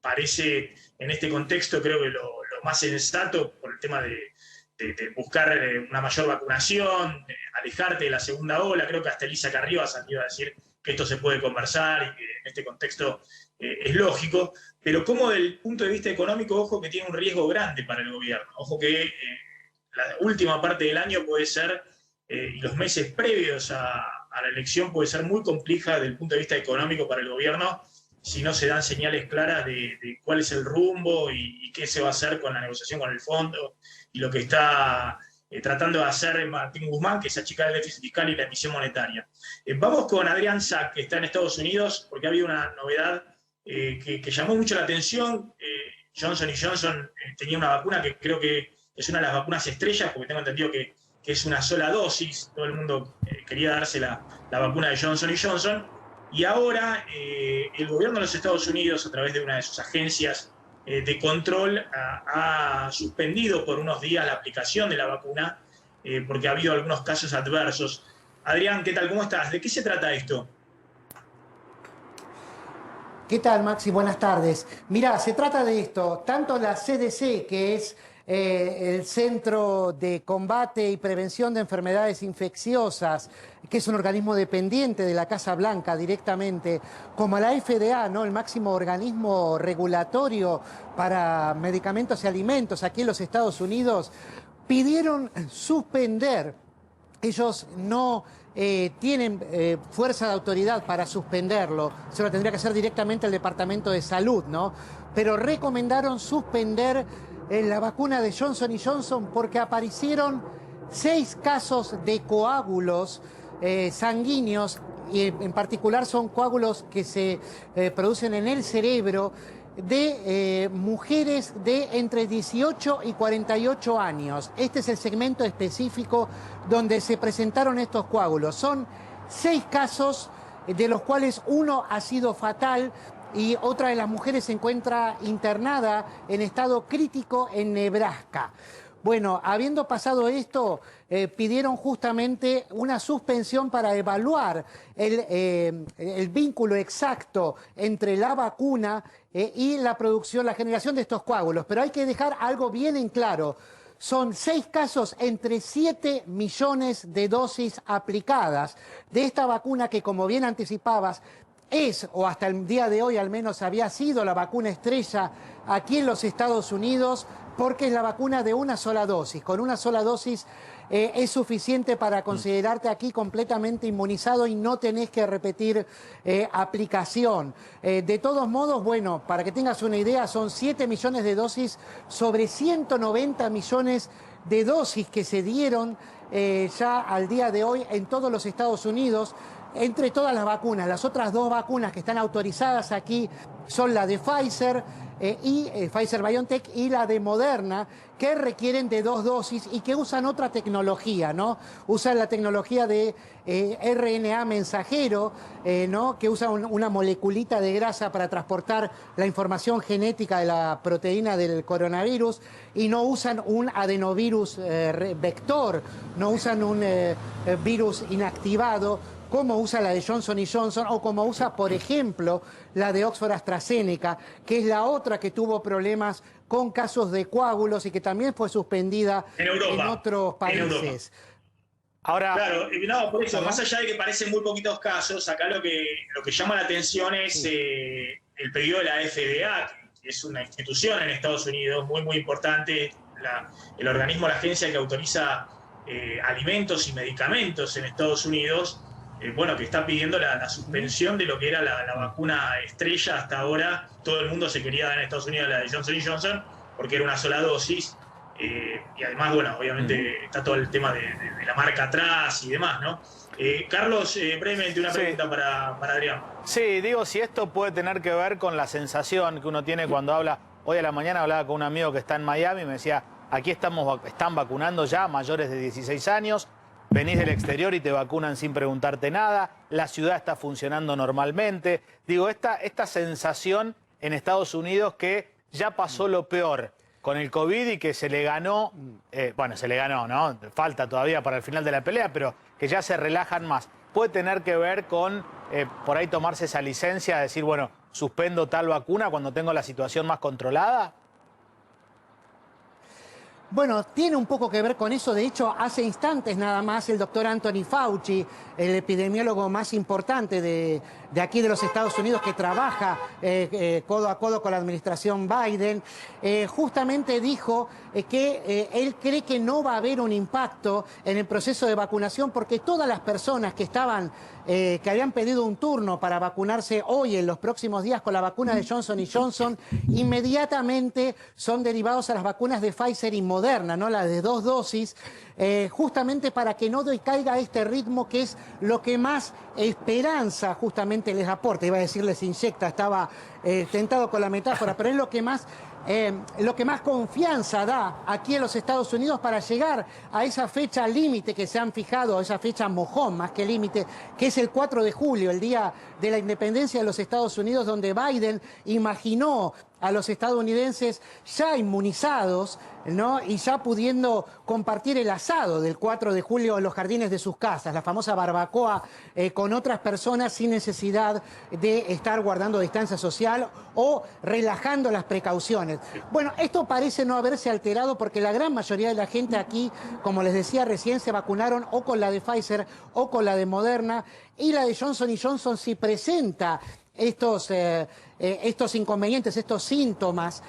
parece, en este contexto, creo que lo más sensato por el tema de buscar una mayor vacunación, alejarte de la segunda ola. Creo que hasta Elisa Carrió ha salido a decir que esto se puede conversar y que en este contexto es lógico, pero como desde el punto de vista económico, ojo que tiene un riesgo grande para el gobierno. Ojo que la última parte del año puede ser, y los meses previos a la elección puede ser muy compleja desde el punto de vista económico para el gobierno si no se dan señales claras de cuál es el rumbo y qué se va a hacer con la negociación con el fondo y lo que está tratando de hacer Martín Guzmán, que es achicar el déficit fiscal y la emisión monetaria. Vamos con Adrián Sack, que está en Estados Unidos, porque ha habido una novedad que llamó mucho la atención. Johnson & Johnson tenía una vacuna que creo que es una de las vacunas estrellas, porque tengo entendido que que es una sola dosis. Todo el mundo quería darse la vacuna de Johnson & Johnson. Y ahora el gobierno de los Estados Unidos, a través de una de sus agencias de control, ha suspendido por unos días la aplicación de la vacuna porque ha habido algunos casos adversos. Adrián, ¿qué tal? ¿Cómo estás? ¿De qué se trata esto? ¿Qué tal, Maxi? Buenas tardes. Mirá, se trata de esto. Tanto la CDC, que es el Centro de Combate y Prevención de Enfermedades Infecciosas, que es un organismo dependiente de la Casa Blanca directamente, como la FDA, ¿no? El máximo organismo regulatorio para medicamentos y alimentos aquí en los Estados Unidos, pidieron suspender. Ellos no tienen fuerza de autoridad para suspenderlo, eso lo tendría que hacer directamente el Departamento de Salud, ¿no? Pero recomendaron suspender la vacuna de Johnson & Johnson porque aparecieron 6 casos de coágulos sanguíneos, y en particular son coágulos que se producen en el cerebro de mujeres de entre 18 y 48 años. Este es el segmento específico donde se presentaron estos coágulos. Son 6 casos, de los cuales uno ha sido fatal y otra de las mujeres se encuentra internada en estado crítico en Nebraska. Bueno, habiendo pasado esto, pidieron justamente una suspensión para evaluar el vínculo exacto entre la vacuna y la producción, la generación de estos coágulos. Pero hay que dejar algo bien en claro. Son 6 casos entre 7 millones de dosis aplicadas de esta vacuna que, como bien anticipabas, es, o hasta el día de hoy al menos había sido la vacuna estrella aquí en los Estados Unidos, porque es la vacuna de una sola dosis. Con una sola dosis es suficiente para considerarte aquí completamente inmunizado y no tenés que repetir aplicación. De todos modos, bueno, para que tengas una idea, son 7 millones de dosis sobre 190 millones de dosis que se dieron ya al día de hoy en todos los Estados Unidos. Entre todas las vacunas, las otras 2 vacunas que están autorizadas aquí son la de Pfizer y Pfizer-BioNTech y la de Moderna, que requieren de 2 dosis y que usan otra tecnología, ¿no? Usan la tecnología de RNA mensajero, ¿no? Que usa una moleculita de grasa para transportar la información genética de la proteína del coronavirus, y no usan un adenovirus vector, no usan un virus inactivado, como usa la de Johnson & Johnson o como usa, por ejemplo, la de Oxford AstraZeneca, que es la otra que tuvo problemas con casos de coágulos y que también fue suspendida en otros países. Ahora, claro, no, por eso, más allá de que parecen muy poquitos casos, acá lo que llama la atención es el pedido de la FDA, que es una institución en Estados Unidos muy, muy importante, el organismo, la agencia que autoriza alimentos y medicamentos en Estados Unidos. Bueno, que está pidiendo la suspensión de lo que era la vacuna estrella hasta ahora. Todo el mundo se quería dar en Estados Unidos la de Johnson & Johnson porque era una sola dosis. Y además, bueno, obviamente está todo el tema de la marca atrás y demás, ¿no? Carlos, brevemente una pregunta para Adrián. Sí, digo, si esto puede tener que ver con la sensación que uno tiene cuando habla. Hoy a la mañana hablaba con un amigo que está en Miami y me decía, aquí están vacunando ya mayores de 16 años. Venís del exterior y te vacunan sin preguntarte nada, la ciudad está funcionando normalmente. Digo, esta sensación en Estados Unidos que ya pasó lo peor con el COVID y que se le ganó, bueno, se le ganó, ¿no? Falta todavía para el final de la pelea, pero que ya se relajan más. ¿Puede tener que ver con por ahí tomarse esa licencia de decir, bueno, suspendo tal vacuna cuando tengo la situación más controlada? Bueno, tiene un poco que ver con eso. De hecho, hace instantes nada más el doctor Anthony Fauci, el epidemiólogo más importante de aquí de los Estados Unidos, que trabaja codo a codo con la administración Biden, justamente dijo que él cree que no va a haber un impacto en el proceso de vacunación porque todas las personas que habían pedido un turno para vacunarse hoy en los próximos días con la vacuna de Johnson & Johnson, inmediatamente son derivados a las vacunas de Pfizer y Moderna, ¿no? Las de 2 dosis, justamente para que no decaiga este ritmo, que es lo que más esperanza justamente les aporta. Iba a decir les inyecta, estaba tentado con la metáfora, pero es lo que más lo que más confianza da aquí en los Estados Unidos para llegar a esa fecha límite que se han fijado, esa fecha mojón más que límite, que es el 4 de julio, el día de la independencia de los Estados Unidos, donde Biden imaginó a los estadounidenses ya inmunizados, ¿no? Y ya pudiendo compartir el asado del 4 de julio en los jardines de sus casas, la famosa barbacoa con otras personas sin necesidad de estar guardando distancia social o relajando las precauciones. Bueno, esto parece no haberse alterado porque la gran mayoría de la gente aquí, como les decía recién, se vacunaron o con la de Pfizer o con la de Moderna, y la de Johnson & Johnson sí presenta estos inconvenientes, estos síntomas,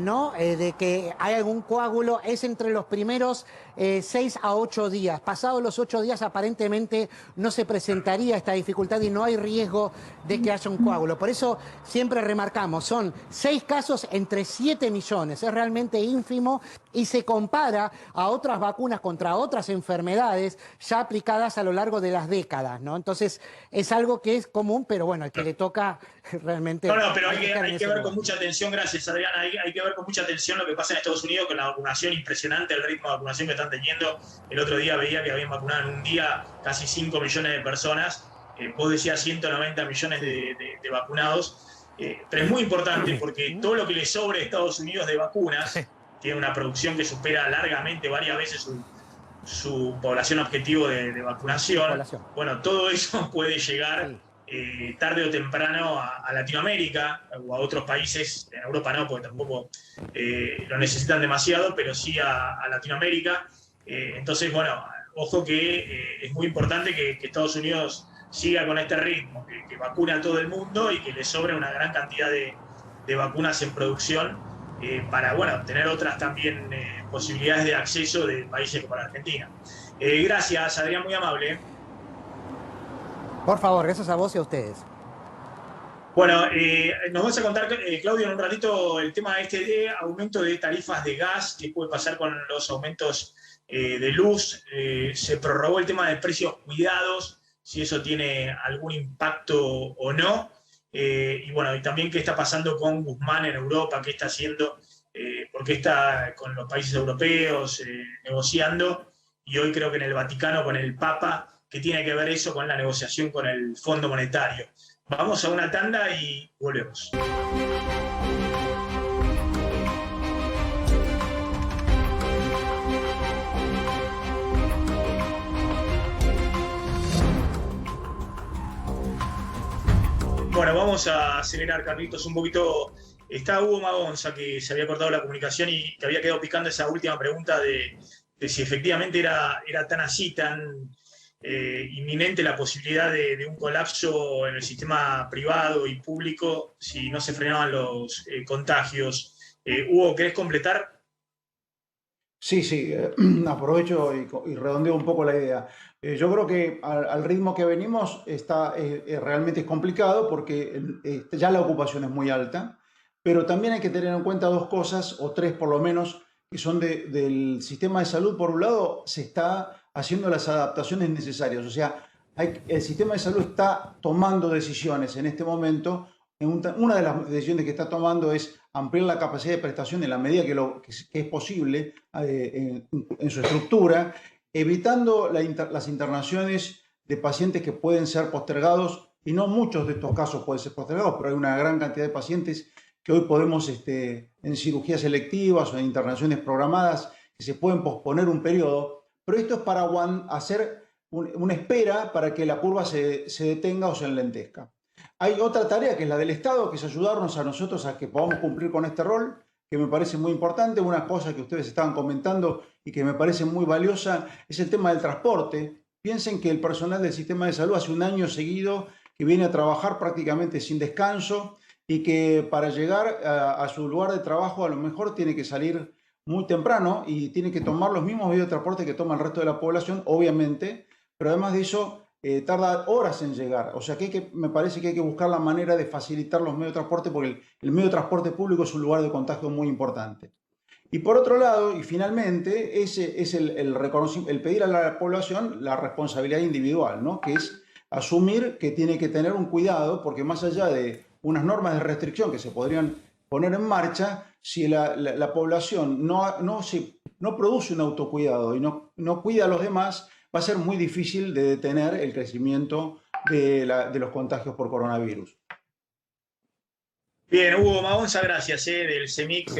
¿no? De que hay algún coágulo, es entre los primeros 6 a 8 días. Pasados los 8 días, aparentemente no se presentaría esta dificultad y no hay riesgo de que haya un coágulo. Por eso siempre remarcamos, son 6 casos entre 7 millones. Es realmente ínfimo y se compara a otras vacunas contra otras enfermedades ya aplicadas a lo largo de las décadas, ¿no? Entonces, es algo que es común, pero bueno, al que le toca realmente... No, pero hay que ver con mucha atención, gracias Adrián, hay que ver con mucha atención lo que pasa en Estados Unidos con la vacunación impresionante, el ritmo de vacunación que están teniendo. El otro día veía que habían vacunado en un día casi 5 millones de personas, vos decías 190 millones de vacunados, pero es muy importante porque todo lo que le sobre a Estados Unidos de vacunas, tiene una producción que supera largamente varias veces su población objetivo de vacunación. Bueno, todo eso puede llegar tarde o temprano a Latinoamérica o a otros países, en Europa no, porque tampoco lo necesitan demasiado, pero sí a Latinoamérica. Entonces, bueno, ojo que es muy importante que Estados Unidos siga con este ritmo, que vacune a todo el mundo y que le sobre una gran cantidad de vacunas en producción para, bueno, tener otras también posibilidades de acceso de países como la Argentina. Gracias, Adrián, muy amable. Por favor, gracias a vos y a ustedes. Bueno, nos vas a contar, Claudio, en un ratito el tema de aumento de tarifas de gas, qué puede pasar con los aumentos de luz. Se prorrogó el tema de precios cuidados, si eso tiene algún impacto o no. Y bueno, y también qué está pasando con Guzmán en Europa, qué está haciendo, porque está con los países europeos negociando, y hoy creo que en el Vaticano con el Papa, que tiene que ver eso con la negociación con el Fondo Monetario. Vamos a una tanda y volvemos. Bueno, vamos a acelerar, Carlitos, un poquito. Está Hugo Magonza, que se había cortado la comunicación y que había quedado picando esa última pregunta de si efectivamente era tan así, tan inminente la posibilidad de un colapso en el sistema privado y público si no se frenaban los contagios. Hugo, ¿querés completar? Sí, aprovecho y redondeo un poco la idea. Yo creo que al ritmo que venimos realmente es complicado porque ya la ocupación es muy alta, pero también hay que tener en cuenta 2 cosas, o 3 por lo menos, que son del sistema de salud. Por un lado, se está haciendo las adaptaciones necesarias, o sea, el sistema de salud está tomando decisiones en este momento. Una de las decisiones que está tomando es ampliar la capacidad de prestación en la medida que es posible en su estructura, evitando las internaciones de pacientes que pueden ser postergados, y no muchos de estos casos pueden ser postergados, pero hay una gran cantidad de pacientes que hoy podemos, en cirugías selectivas o en internaciones programadas, que se pueden posponer un periodo, pero esto es para hacer una espera para que la curva se detenga o se enlentezca. Hay otra tarea que es la del Estado, que es ayudarnos a nosotros a que podamos cumplir con este rol, que me parece muy importante. Una cosa que ustedes estaban comentando y que me parece muy valiosa es el tema del transporte. Piensen que el personal del sistema de salud hace un año seguido que viene a trabajar prácticamente sin descanso y que para llegar a su lugar de trabajo a lo mejor tiene que salir muy temprano y tiene que tomar los mismos medios de transporte que toma el resto de la población, obviamente, pero además de eso tarda horas en llegar. O sea que me parece que hay que buscar la manera de facilitar los medios de transporte, porque el medio de transporte público es un lugar de contagio muy importante. Y por otro lado, y finalmente, ese es el pedir a la población la responsabilidad individual, ¿no? Que es asumir que tiene que tener un cuidado, porque más allá de unas normas de restricción que se podrían poner en marcha si la población no produce un autocuidado y no cuida a los demás. Va a ser muy difícil de detener el crecimiento de los contagios por coronavirus. Bien, Hugo Magonza, gracias del CEMIC,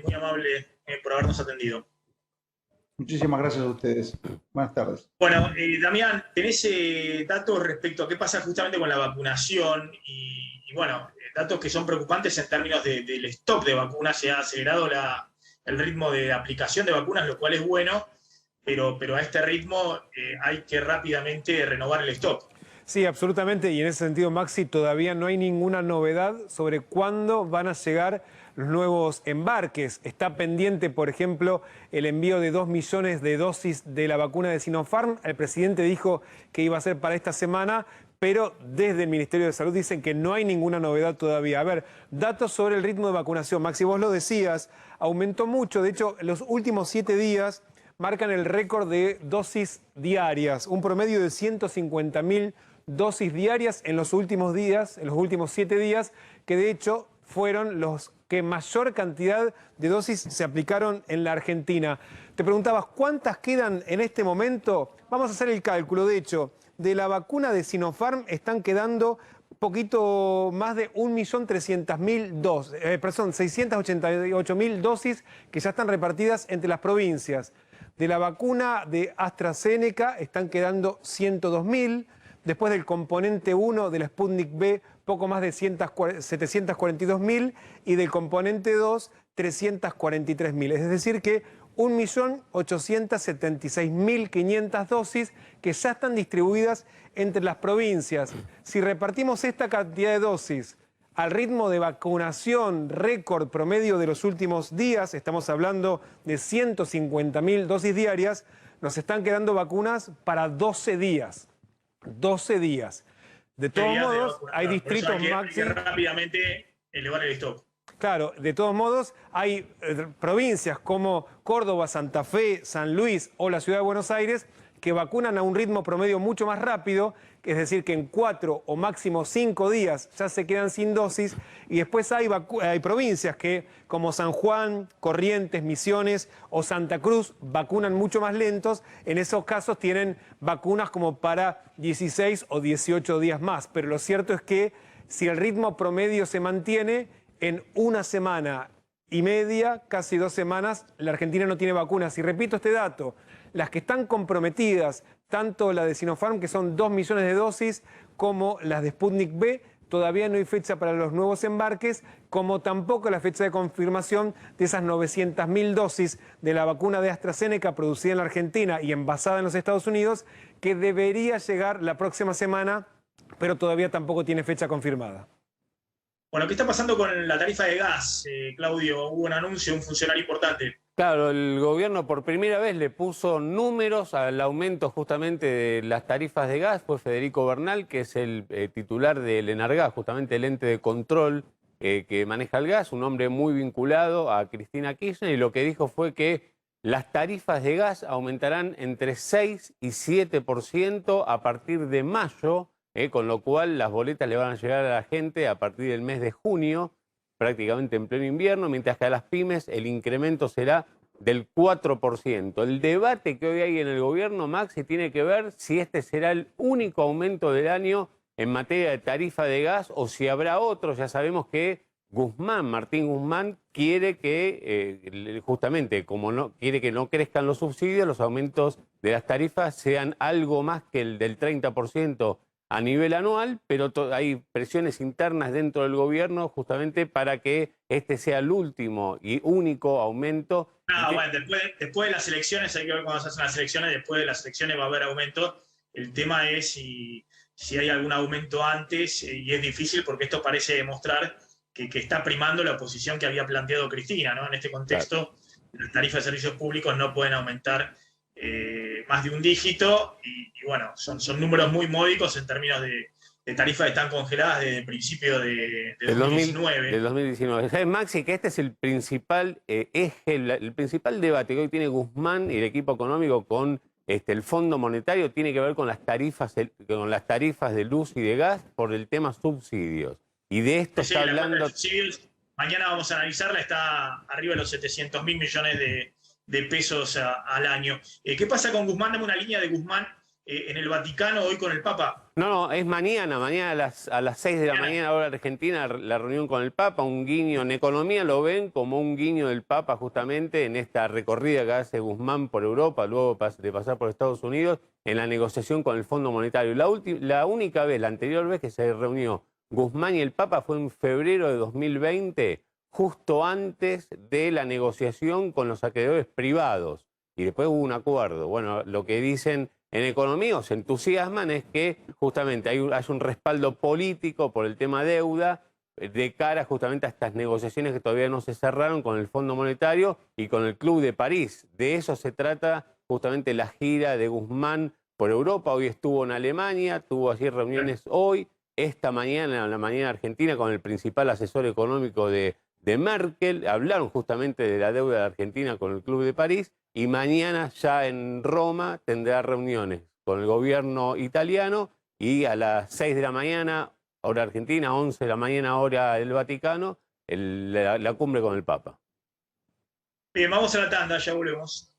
muy amable por habernos atendido. Muchísimas gracias a ustedes. Buenas tardes. Bueno, Damián, ¿tenés datos respecto a qué pasa justamente con la vacunación? Y bueno, datos que son preocupantes en términos del stock de vacunas. Se ha acelerado el ritmo de aplicación de vacunas, lo cual es bueno, pero a este ritmo hay que rápidamente renovar el stock. Sí, absolutamente. Y en ese sentido, Maxi, todavía no hay ninguna novedad sobre cuándo van a llegar los nuevos embarques. Está pendiente, por ejemplo, el envío de 2 millones de dosis de la vacuna de Sinopharm. El presidente dijo que iba a ser para esta semana, pero desde el Ministerio de Salud dicen que no hay ninguna novedad todavía. A ver, datos sobre el ritmo de vacunación. Maxi, vos lo decías, aumentó mucho. De hecho, los últimos 7 días marcan el récord de dosis diarias, un promedio de 150.000 dosis diarias en los últimos días, en los últimos 7 días, que de hecho fueron los que mayor cantidad de dosis se aplicaron en la Argentina. Te preguntabas, ¿cuántas quedan en este momento? Vamos a hacer el cálculo. De hecho, de la vacuna de Sinopharm están quedando poquito más de 1.300.000 dosis, 688.000 dosis que ya están repartidas entre las provincias. De la vacuna de AstraZeneca están quedando 102.000. Después del componente 1 de la Sputnik V, poco más de 742.000, y del componente 2, 343.000. Es decir que 1.876.500 dosis que ya están distribuidas entre las provincias. Si repartimos esta cantidad de dosis al ritmo de vacunación récord promedio de los últimos días, estamos hablando de 150.000 dosis diarias, nos están quedando vacunas para 12 días. 12 días. De todos modos, hay distritos, Maxi. Hay que rápidamente elevar el stock. Claro, de todos modos, hay provincias como Córdoba, Santa Fe, San Luis o la Ciudad de Buenos Aires que vacunan a un ritmo promedio mucho más rápido, es decir, que en 4 o máximo 5 días ya se quedan sin dosis, y después hay provincias que, como San Juan, Corrientes, Misiones o Santa Cruz, vacunan mucho más lentos. En esos casos tienen vacunas como para 16 o 18 días más, pero lo cierto es que si el ritmo promedio se mantiene, en 1 semana y media, casi 2 semanas, la Argentina no tiene vacunas. Y repito este dato, las que están comprometidas, tanto la de Sinopharm, que son 2 millones de dosis, como las de Sputnik V, todavía no hay fecha para los nuevos embarques, como tampoco la fecha de confirmación de esas 900.000 dosis de la vacuna de AstraZeneca producida en la Argentina y envasada en los Estados Unidos, que debería llegar la próxima semana, pero todavía tampoco tiene fecha confirmada. Bueno, ¿qué está pasando con la tarifa de gas, Claudio? Hubo un anuncio, un funcionario importante. Claro, el gobierno por primera vez le puso números al aumento justamente de las tarifas de gas. Fue Federico Bernal, que es el titular del Enargás, justamente el ente de control que maneja el gas, un hombre muy vinculado a Cristina Kirchner, y lo que dijo fue que las tarifas de gas aumentarán entre 6 y 7% a partir de mayo, con lo cual las boletas le van a llegar a la gente a partir del mes de junio, prácticamente en pleno invierno, mientras que a las pymes el incremento será del 4%. El debate que hoy hay en el gobierno, Maxi, tiene que ver si este será el único aumento del año en materia de tarifa de gas o si habrá otro. Ya sabemos que Martín Guzmán, quiere que, justamente, como quiere que no crezcan los subsidios, los aumentos de las tarifas sean algo más que el del 30% a nivel anual, pero hay presiones internas dentro del gobierno justamente para que este sea el último y único aumento. Bueno, después de las elecciones, hay que ver cuando se hacen las elecciones, después de las elecciones va a haber aumento. El tema es si hay algún aumento antes, y es difícil porque esto parece demostrar que está primando la posición que había planteado Cristina, ¿no? En este contexto, las tarifas de servicios públicos no pueden aumentar más de un dígito, y bueno, son números muy módicos en términos de tarifas que están congeladas desde el principio de 2019. Del 2019. ¿Sabes, Maxi, que este es el principal eje, el principal debate que hoy tiene Guzmán y el equipo económico con el Fondo Monetario? Tiene que ver con las tarifas de luz y de gas por el tema subsidios. Y de esto está hablando... mañana vamos a analizarla, está arriba de los 700.000 millones de pesos al año. ¿Qué pasa con Guzmán? Dame una línea de Guzmán en el Vaticano hoy con el Papa. No, es mañana a las 6 de la mañana, hora argentina, la reunión con el Papa, un guiño en economía, lo ven como un guiño del Papa justamente en esta recorrida que hace Guzmán por Europa, luego de pasar por Estados Unidos, en la negociación con el Fondo Monetario. La única vez, la anterior vez que se reunió Guzmán y el Papa fue en febrero de 2020, justo antes de la negociación con los acreedores privados, y después hubo un acuerdo. Bueno, lo que dicen en economía, o se entusiasman, es que justamente hay un respaldo político por el tema deuda de cara justamente a estas negociaciones que todavía no se cerraron con el Fondo Monetario y con el Club de París. De eso se trata justamente la gira de Guzmán por Europa. Hoy estuvo en Alemania, tuvo así reuniones hoy, esta mañana, en la mañana argentina, con el principal asesor económico de Merkel. Hablaron justamente de la deuda de Argentina con el Club de París. Y mañana ya en Roma tendrá reuniones con el gobierno italiano y a las 6 de la mañana, hora argentina, 11 de la mañana, hora del Vaticano, la cumbre con el Papa. Bien, vamos a la tanda, ya volvemos.